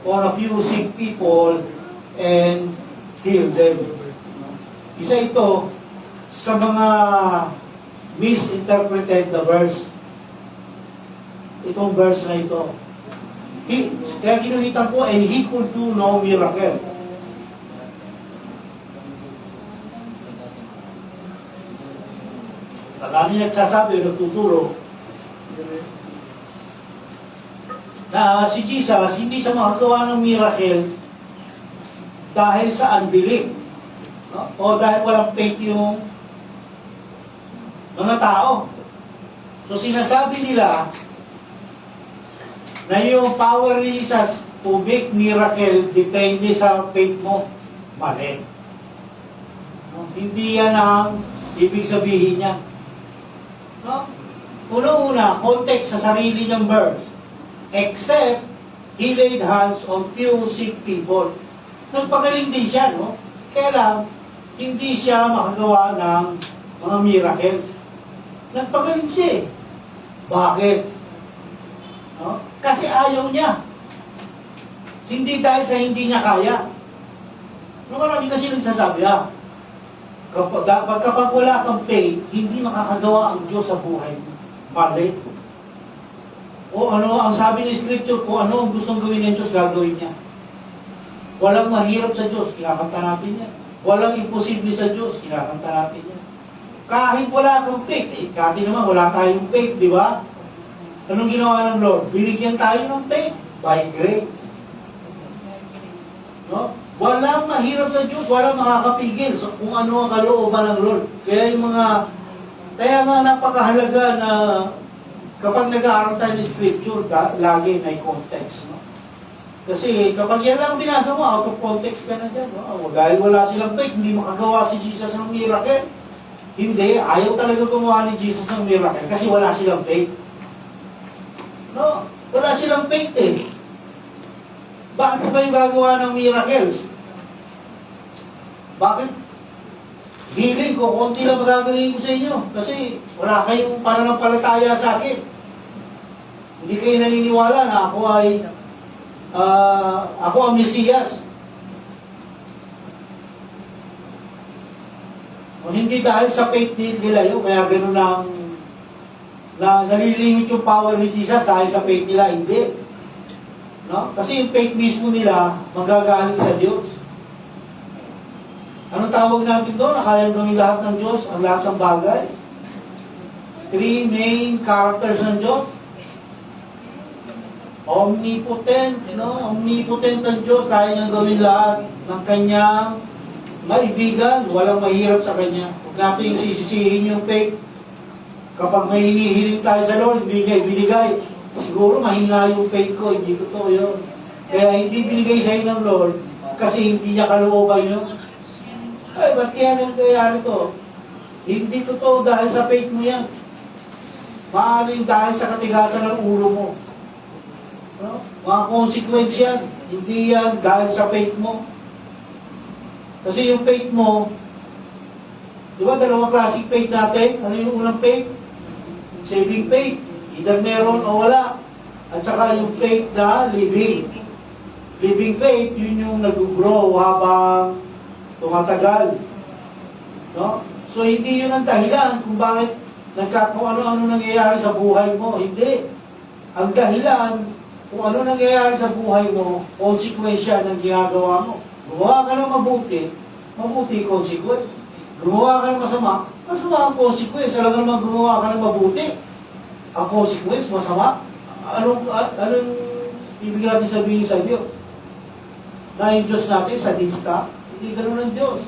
[SPEAKER 1] on a few sick people and healed them. Isa ito sa mga misinterpreted na verse. Itong verse na ito. Kaya kinuhitan ko, and he could do no miracle. Marami nagsasabi, nagtuturo, na si Jesus hindi siya makagawa ng miracle dahil sa unbelief. No? O dahil walang faith yung mga tao. So sinasabi nila na yung power ni Jesus to make miracle depende sa faith mo. Mali. No? Hindi yan ang ibig sabihin niya. No? Una-una, context sa sarili niyang verse. Except, he laid hands on few sick people. Nagpagaling din siya, no? Kaya lang, hindi siya makagawa ng mga miracle. Nagpagaling siya eh. Bakit? No? Kasi ayaw niya. Hindi dahil sa hindi niya kaya. No, marami kasi nagsasabi, kapag wala kang faith, hindi makakagawa ang Diyos sa buhay mo. Mali. O ano, ang sabi ng Scripture, kung ano ang gustong gawin ng Diyos, gagawin niya. Walang mahirap sa Diyos, kinakanta natin yan. Walang imposible sa Diyos, kinakanta natin yan. Kahit wala kang faith, kahit naman wala tayong faith, di ba? Anong ginawa ng Lord? Binigyan tayo ng faith by grace. No? Walang mahirap sa Diyos, walang makakapigil sa kung ano ang kalooban ng Lord. Kaya nga napakahalaga na kapag nag-aaral tayo ng Scripture, lagi may context. No? Kasi kapag yan lang binasa mo, out of context ka na dyan. No? Dahil wala silang faith, hindi makagawa si Jesus ng miracle. Hindi, ayaw talaga gumawa ni Jesus ng miracle kasi wala silang faith. No? Wala silang faith eh. Bakit po kayo gagawa ng miracles? Bakit? Healing ko, konti lang magagawin ko sa inyo. Kasi wala kayong pananampalataya sa akin. Hindi kayo naniniwala na ako ang Mesiyas. O hindi dahil sa faith nila yun, kaya gano'n na nalilimit yung power ni Jesus dahil sa faith nila, hindi. No? Kasi yung faith mismo nila, magagaling sa Diyos. Anong tawag natin doon? Na kayang gawin lahat ng Diyos, ang lahat ng bagay? 3 main characters ng Diyos. Omnipotent, no? Omnipotent ang Diyos, kaya niyang gawin lahat ng kanyang maibigan, walang mahirap sa kanya. Huwag natin sisisihin yung faith. Kapag may hinihiling tayo sa Lord, binigay. Siguro mahina yung faith ko, hindi totoo yun. Kaya hindi binigay sa'yo ng Lord, kasi hindi niya kalooban yun. Ay, ba't kaya nangyayari to? Hindi totoo dahil sa faith mo yan. Maaaring dahil sa katigasan ng ulo mo. No? Mga consequence yan. Hindi yan dahil sa faith mo. Kasi yung faith mo, di ba dalawang klaseng faith natin? Ano yung unang faith? Saving faith. Either meron o wala. At saka yung faith na living. Living faith, yun yung nag-grow habang tumatagal. No? So, hindi yun ang dahilan kung bakit kung ano-ano nangyayari sa buhay mo. Hindi. Ang dahilan kung ano nangyayari sa buhay mo, konsekwensya ng ginagawa mo. Gumawa ka ng mabuti, mabuti consequence. Gumawa ka ng masama, masama ang consequence. Alam naman gumawa ka ng mabuti, ang consequence, masama. Anong ibig natin sabihin sa Diyos? Na yung Diyos natin, sadista, hindi ganun ang Diyos.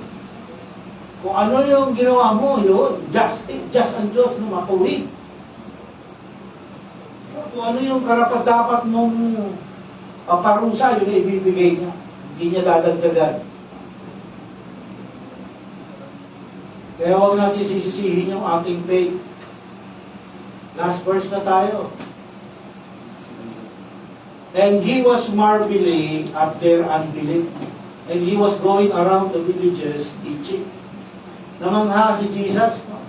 [SPEAKER 1] Kung ano yung ginawa mo, yun, just ang Diyos, no, matuwid. Kung ano yung karapat-dapat mong parusa, yun ay ibibigay niya. Hindi niya dadagdagan. Kaya huwag natin sisisihin yung ating faith. Last verse na tayo. And he was marveling at their unbelief. And he was going around the villages teaching. Namangha si Jesus. No?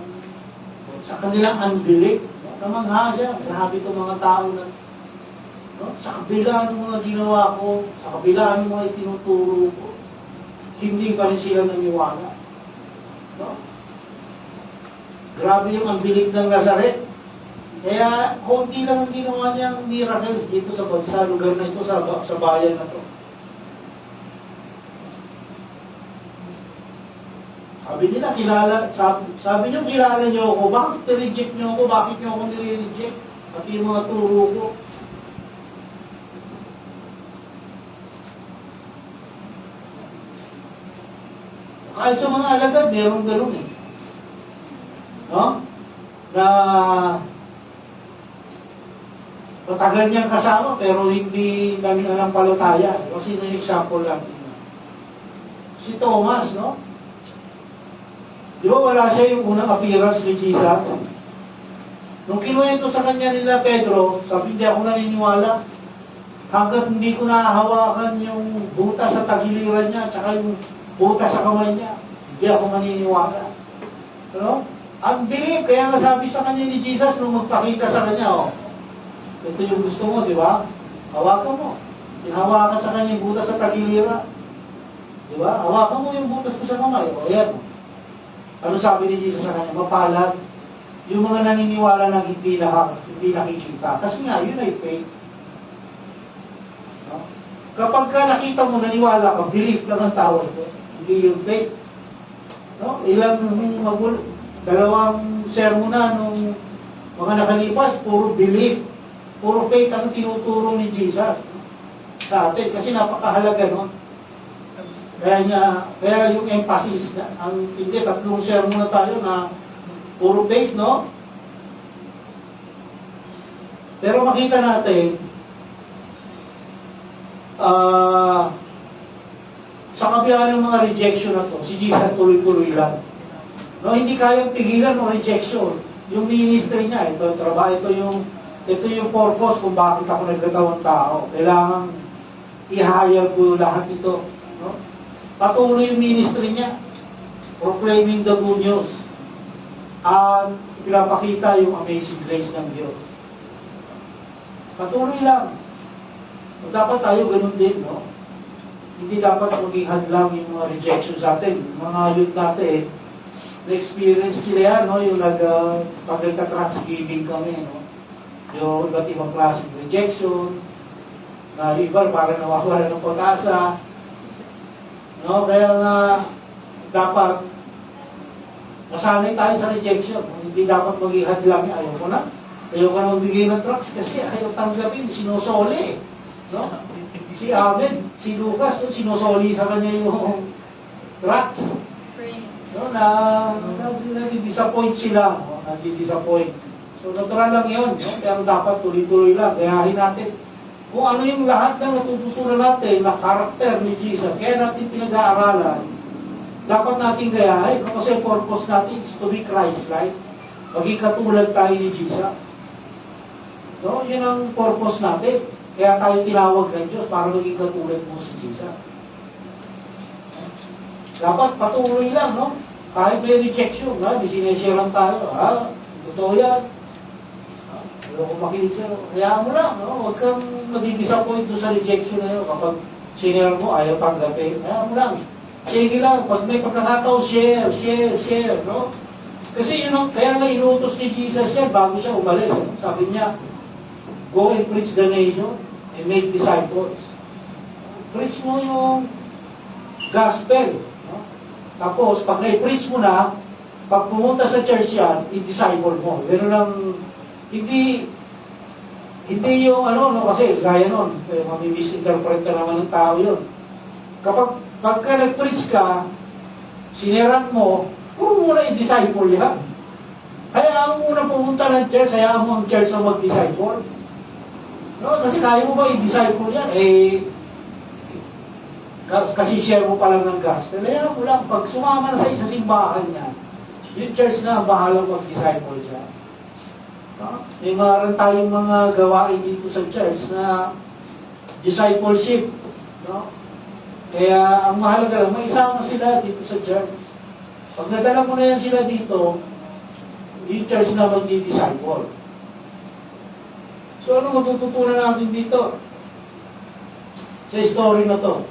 [SPEAKER 1] Sa kanilang unbelief. Namangha siya. Grabe itong mga tao na. No? Sa kabila ng mga ginawa ko, sa kabila ng mga itinuturo ko, hindi pa rin sila naniwala. No? Grabe yung unbelief ng Nazaret. Kaya, konti lang ang ginawa niyang miracles dito sa lugar na ito, sa bayan na ito. Sabi nila, sabi niyo, kilala niyo ako, bakit nireject niyo ako, bakit niyo ako nire-reject? Pati yung mga turo ko. Kahit sa mga alagad, merong ganun eh. No? Na matagal niyang kasama pero hindi namin alam palataya. Kasi yung example lang. Si Thomas, no? Di ba wala siya yung unang appearance ni Jesus? Nung kinuwento sa kanya nila Pedro, sabi hindi ako naniniwala. Hanggat hindi ko nahahawakan yung butas sa tagiliran niya, tsaka yung butas sa kamay niya, hindi ako maniniwala. No? Unbelief, kaya nga sabi sa kanya ni Jesus nung magpakita sa kanya, oh, ito yung gusto mo, di ba? Hawakan mo. Hinawakan sa kanya yung butas sa tagiliran. Di ba? Hawakan mo yung butas ko sa kamay. O, yan. Ano sabi ni Jesus sa kanya? Mapalad. Yung mga naniniwala na hindi nakikita. Kasi nga, yun ay faith. No? Kapag ka nakita mo, naniwala ka, belief lang ang tawag ko. Hindi yung faith. No? Dalawang sermon na nung mga nakalipas, puro belief. Puro faith ang tinuturo ni Jesus sa atin. Kasi napakahalaga, no? Kaya yung emphasis, hindi, tatlong sermon na tayo na puro faith, no? Pero makita natin, sa kabila ng mga rejection na to, si Jesus tuloy-tuloy lang. No, hindi kayang pigilan ng rejection. Yung ministry niya, ito yung purpose kung bakit ako nagkatawang tao. Kailangan ihayag ko lahat ito. No? Patuloy yung ministry niya. Proclaiming the good news. At pinapakita yung amazing grace ng Diyos. Patuloy lang. Dapat tayo ganun din, no? Hindi dapat maging hadlang yung mga rejection sa atin. Mga youth natin, na-experience nila yan, no? Yung pag-nagka-transgiving kami, no? Yung iba't ibang klaseng rejection, na iba parang nawawala ng pag-asa. No? Kaya nga, dapat masanay tayo sa rejection. Hindi dapat maging hadlang yan. Ayaw ko na magbigay ng tracts kasi ayaw tanggapin, sinusoli. No? Si Ahmed, si Lucas, no? Sinusoli sa kanya yung tracts. No, nadi-disappoint sila. No? Nadi-disappoint. So, natural lang yun. No? Pero dapat tuloy-tuloy lang. Gayahin natin. Kung ano yung lahat ng natututunan natin na karakter ni Jesus, kaya natin pinag-aaralan, dapat natin gayahin. No? Kasi purpose natin is to be Christ-like. Maging katulad tayo ni Jesus. No? Yun ang purpose natin. Kaya tayo tinawag ng Diyos para maging katulad mo si Jesus. Dapat patuloy lang, no? Kahit may rejection, ha? Di sineshare tayo, ha? Totoo yan. Pero kung makinig sa'yo, hayaan mo lang, no? Huwag kang nag-disappoint doon sa rejection na yun. Kapag sinare mo, ayaw tanggapin. Hayaan mo lang. Sige lang, pag may pagkakataon, share, no? Kasi yun, kaya nga inutos ni Jesus yan bago siya umalis. Sabi niya, go and preach the nation and make disciples. Preach mo yung gospel. Tapos, pag na-preach mo na, pag pumunta sa church yan, i-disciple mo. Ganun lang, hindi yung no, kasi gaya nun, mami-misinterpret ka naman ng tao yun. Pagka nag-preach ka, sineran mo, puro muna i-disciple yan. Hayaan mo muna pumunta ng church, hayaan mo ang church na mag-disciple. No, kasi kaya mo ba i-disciple yan? Kasi share mo pa lang ng gospel. Kaya mo lang, pag sumama na sa simbahan niya, Yung church na bahalang mag-disciple siya. No? May maaaring tayong mga gawain dito sa church na discipleship. No? Kaya ang mahalaga lang, maisama sila dito sa church. Pag nadala mo na yan sila dito, yung church na magdi-disciple. So ano matututunan natin dito? Sa story na to.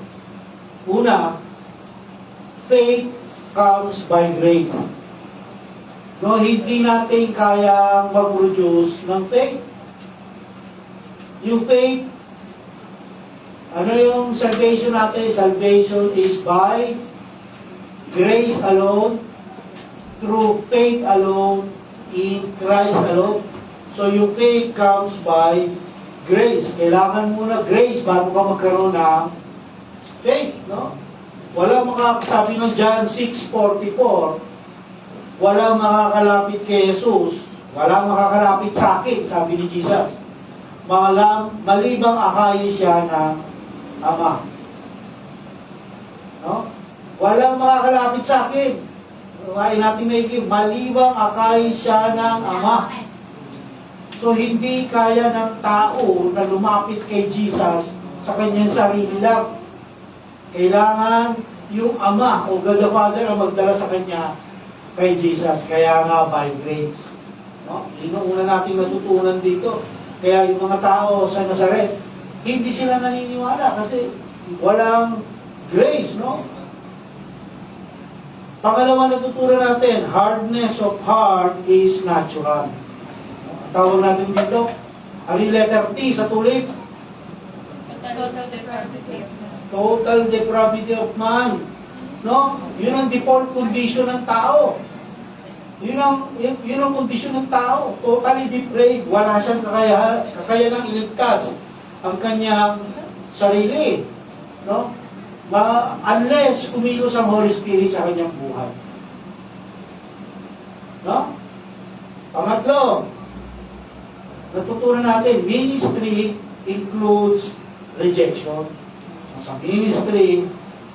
[SPEAKER 1] Una, faith comes by grace. No, hindi natin kayang mag-produce ng faith. Yung faith, ano yung salvation natin? Salvation is by grace alone, through faith alone, in Christ alone. So yung faith comes by grace. Kailangan muna grace bago ka magkaroon ng faith, no? Wala makakasabi ng John 6:44, wala makakalapit kay Jesus, wala makakalapit sa akin, sabi ni Jesus. Malibang akayin siya ng Ama. No? Walang makakalapit sa akin. Kaya natin may malibang akayin siya ng Ama. So, hindi kaya ng tao na lumapit kay Jesus sa kanyang sarili lang. Kailangan yung Ama o God the Father ang magdala sa kanya kay Jesus. Kaya nga, by grace. No? Yun ang una natin natutunan dito. Kaya yung mga tao sa Nazaret, hindi sila naniniwala kasi walang grace, no? Pangalawa natutunan natin, hardness of heart is natural. Tawag natin dito, ang letter T sa tulip. Total depravity of man. No? Yun ang default condition ng tao. Yun ang kondisyon ng tao. Totally depraved. Wala siyang kakayanang iligtas ang kanyang sarili. No? Unless kumilos ang Holy Spirit sa kanyang buhay. No? Pangatlo, natutunan natin, ministry includes rejection. Sa ministry,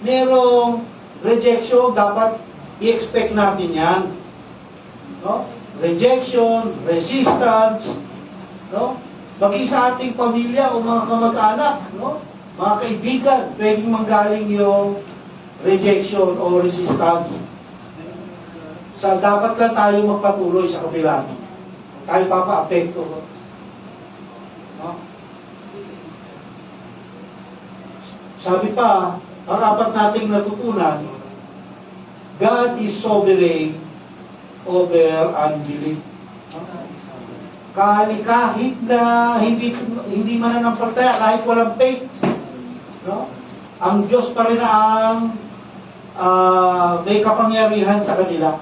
[SPEAKER 1] merong rejection, dapat i-expect natin yan. No? Rejection, resistance, no? Maging sa ating pamilya o mga kamag-anak, no? Mga kaibigan, pwedeng manggaling yung rejection o resistance. Dapat lang tayo magpatuloy sa kabila. Tayo papa-apekto. No? Sabi pa, ang apat nating natutunan, God is sovereign over unbelief. Kahit na hindi mananampalataya, kahit walang faith, no? Ang Diyos pa rin ang may kapangyarihan sa kanila.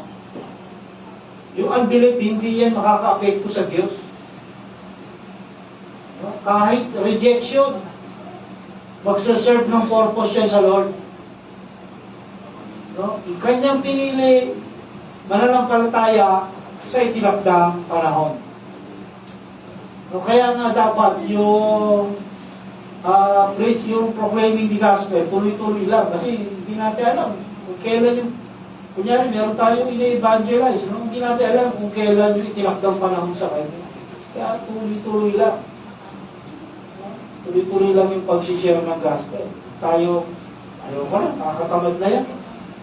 [SPEAKER 1] Yung unbelief, hindi yan makaka-apekto sa Diyos. No? Kahit rejection, magsaserve ng purpose yan sa Lord. No? Yung kanyang pinili, mananampalataya sa itinakdang panahon. No, kaya nga dapat yung proclaiming the gospel, tuloy-tuloy lang. Kasi hindi natin alam kung kailan yung, kunyari, meron tayong ina-evangelize, no? Hindi natin alam kung kailan yung itinakdang panahon sa kanya. Kaya tuloy-tuloy lang. No? Tuloy-tuloy lang yung pag-share ng gospel. Tayo, ayoko na, nakakatamad na yan.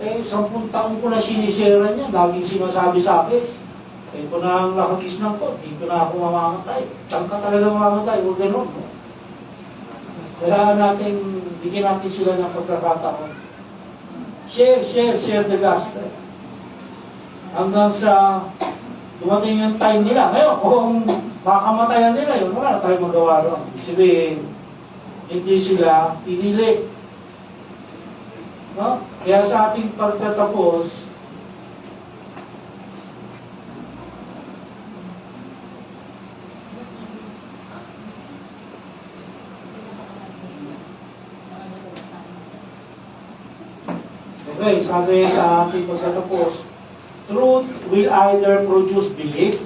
[SPEAKER 1] 10 taon ko na sinisharean niya, laging sinasabi sa akin, ito na ang nakagisnan ko, dito na ako mamamatay. Saan ka talaga mamamatay? Huwag ganun. Kailangan natin, bigyan natin sila ng pagkakataon. Share the gospel. Hanggang sa dumating yung time nila. Ngayon, kung makamatayan nila, yun, wala na tayong magawa ron. Sabihin, hindi sila pinili. No? Kaya sa ating pagtatapos, okay, sabi sa ating pagtatapos, truth will either produce belief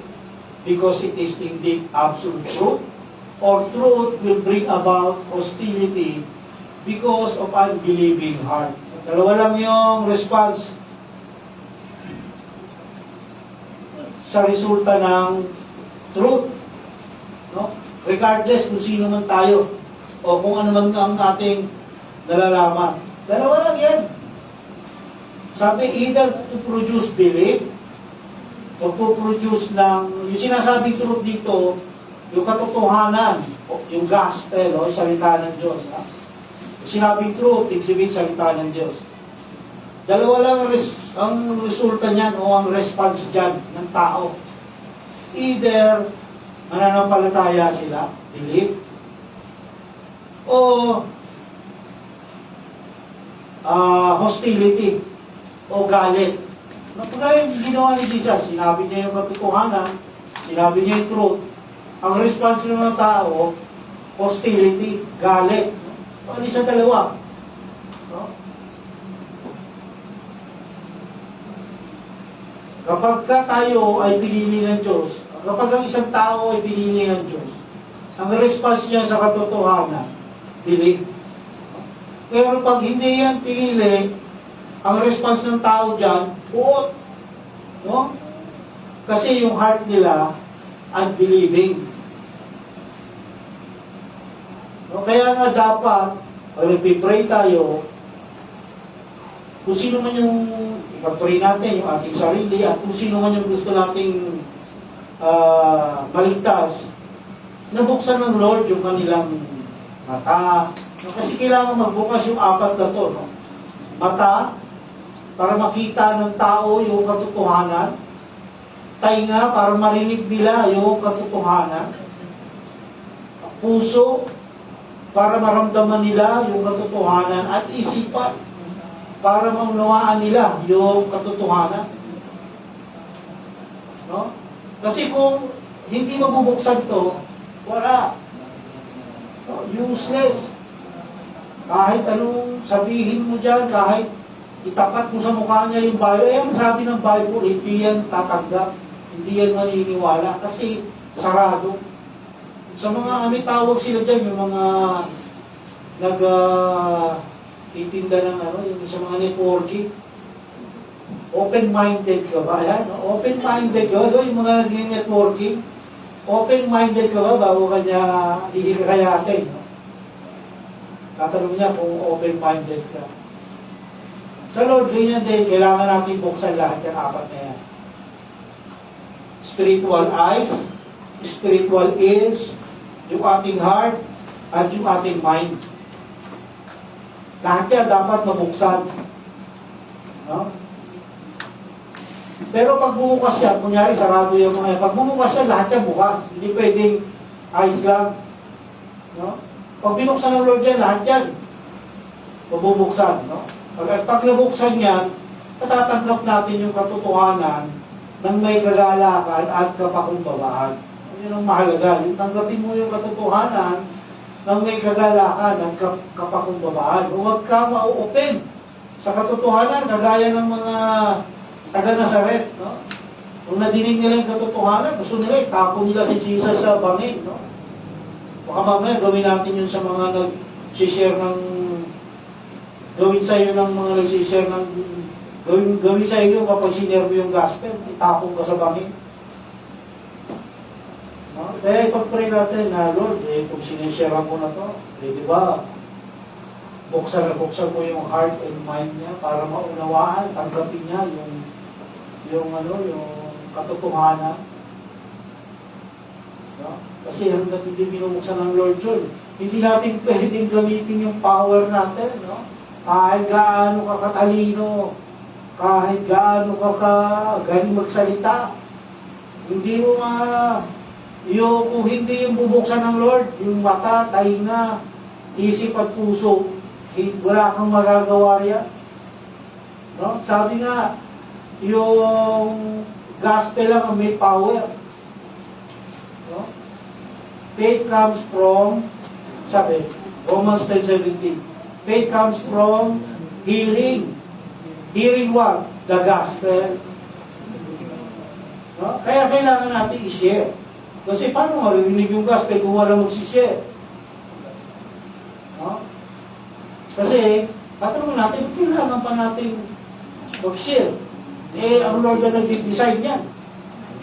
[SPEAKER 1] because it is indeed absolute truth, or truth will bring about hostility because of unbelieving heart. Dalawa lang yung response. sa resulta ng truth. No? Regardless kung sino man tayo o kung ano man ang ating nalalaman. Dalawa lang yan. Sabi, either to produce belief o to produce ng, yung sinasabing truth dito, yung katotohanan, o yung gospel, o yung salita ng Diyos. Ha? Sinabing truth, ibig salita ng Diyos. Dalawa lang ang resulta niyan o ang response dyan ng tao. Either mananampalataya sila, believe, o hostility, o galit. Kaya yung ginawa ni Jesus, sinabi niya yung katotohanan, sinabi niya yung truth, ang response ng mga tao, hostility, galit. Ano sa dalawa? No? Kapag tayo ay pinili ng Diyos, kapag ang isang tao ay pinili ng Diyos, ang response niya sa katotohanan, believe. Pero pag hindi yan pinili, ang response ng tao dyan, puot. No? Kasi yung heart nila, unbelieving. No? Kaya nga dapat, pag nagpipray tayo, kung sino man yung ipagpray natin, yung ating sarili, at kung sino man yung gusto nating maligtas, nabuksan ng Lord yung kanilang mata. No? Kasi kailangan magbukas yung apat na to. No? Mata, para makita ng tao yung katotohanan. Tainga, para marinig nila yung katotohanan. Puso, para maramdaman nila yung katotohanan. At isipan, para maunawaan nila yung katotohanan. No? Kasi kung hindi mabubuksan to, wala. No? Useless. Kahit anong sabihin mo dyan, kahit itapat mo sa mukha niya yung Bible, ang sabi ng Bible, hindi yan tatanggap, hindi yan maniniwala, kasi sarado. Sa mga, may tawag sila dyan, yung mga itinda ng yung sa mga networking. Open-minded ka ba? Ayan, open-minded ka ba? Yung mga naging networking, open-minded ka ba bago kanya hihikayatin? Tatanong niya kung open-minded ka. Sa Lord, ganyan din, kailangan natin buksan lahat yung apat na yan. Spiritual eyes, spiritual ears, yung ating heart, at yung ating mind. Lahat yan dapat mabuksan. No? Pero pag bumukas yan, kunyari sarado yung mga yan, pag bumukas yan, lahat yan bukas. Hindi pwedeng eyes lang. No? Pag binuksan ng Lord yan, lahat yan mabubuksan. No? Pag nabuksan yan, natatanggap natin yung katotohanan ng may kagalakan at kapakumbabaan. Yun ang mahalaga. Yung tanggapin mo yung katotohanan ng may kagalakan at kapakumbabaan. Huwag ka ma-open sa katotohanan, kagaya ng mga taga-Nazaret. No? Kung nadinig nila yung katotohanan, gusto nila, itapo nila si Jesus sa bangin. No? Baka mamaya gawin natin yun sa mga nag-share ng gawin sa iyo ng mga nag-share ng gawin sa iyo kapag sinare mo yung gospel, itapong ka sa bangin. No? Kaya ipag-pray natin na, Lord, kung sinishare ko na to, di ba, buksan ko yung heart and mind niya para maunawaan, tanggapin niya yung katotohanan. No? Kasi hanggang hindi binubuksan ng Lord yun, hindi natin pwedeng gamitin yung power natin, no? Kahit gaano ka katalino, kahit gaano ka galing magsalita, hindi mo kung hindi yung bubuksan ng Lord, yung mata, tainga, isip at puso, wala kang magagawa riyan. No? Sabi nga, yung gospel lang ang may power. No? Faith comes from, sabi, Romans 10:17. Faith comes from hearing. Hearing what? The gospel. No? Kaya kailangan natin i-share. Kasi paano marinig yung gospel kung wala mag-share? No? Kasi, tatanungin natin, kailangan pa natin mag-share. Ang Lord na nag-decide yan.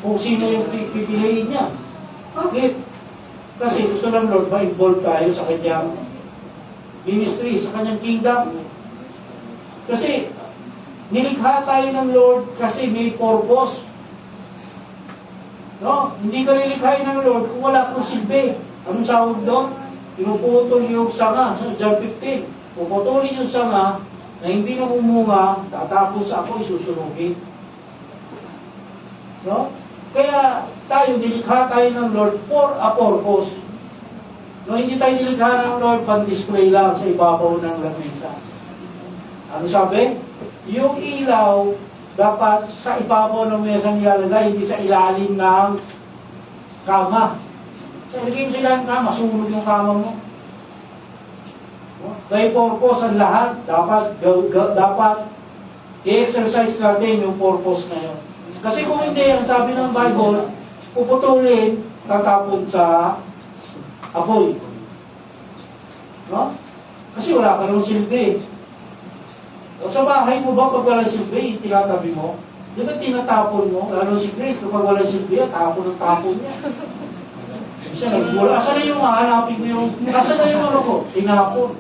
[SPEAKER 1] kung sino yung pipiliin niya. Bakit? Kasi gusto ng Lord ma-involve tayo sa kanyang ministry, sa kanyang kingdom. Kasi nilikha tayo ng Lord kasi may purpose. No? Hindi ka nilikhain ng Lord kung wala kang silbi. Anong sahod doon? Pinuputol yung sanga. Sa John 15, puputulin yung sanga na hindi namumunga, tatapos ako, isusunugin. No? Kaya tayo, nilikha tayo ng Lord for a purpose. No, hindi tayo nilikha ng Lord pan-display lang sa ibabaw ng lamesa. Ano sabi? Yung ilaw, dapat sa ibabaw ng mesa nilalagay, hindi sa ilalim ng kama. Sa ilagay mo sa ilalim ng kama, sunog yung kama mo. No? Kaya purpose ang lahat. Dapat i-exercise natin yung purpose na yun. Kasi kung hindi, ang sabi ng Bible, puputulin, tatapon sa apoy. No? Kasi wala ka naman silbi. O sa bahay mo ba, pag walang silbi, tinatabi mo? Di ba tinatapon mo? Lalo si Grace, kapag walang silbi, tapon ang tapon niya. Isa nagmula, asan na yung mahanapin mo yung, asan na yung ano ko? Tinapon.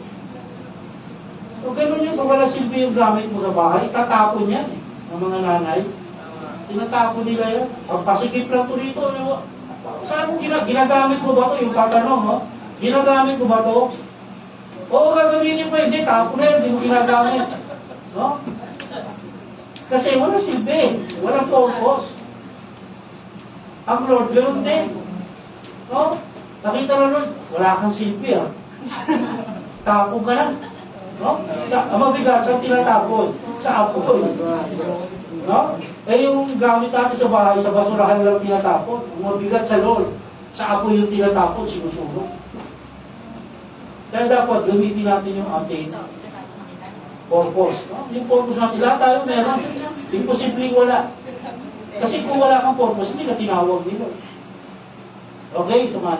[SPEAKER 1] So ganun yung pag walang silbi yung gamit mo sa bahay, tatapon yan eh, ng mga nanay. Tinatapon nila yan. Ang pasikip lang to dito. Ano? Saan mo ginagamit mo ba to? Yung tatanong, no? Ginagamit mo ba to? Oo, gagawin pa. Hindi, tapon na yan. Hindi mo ginagamit. No? Kasi wala silbi. Walang purpose. Ang Lord, ganoon din. No? Nakita na Lord, wala kang silbi, ha? Tapon ka lang. No? Ang mabigat, saan tinatapon? Sa apoy. No? Eh yung gamit natin sa bahay, sa basurahan lang tinatapon. Ang mabigat sa Lord, sa apoy yung tinatapon, sinusunog. Kaya dapat gamitin natin yung ating purpose. No? Yung purpose natin, lahat tayo meron. Imposibleng wala. Kasi kung wala kang purpose, hindi ka tinawag nila. Okay, samahan.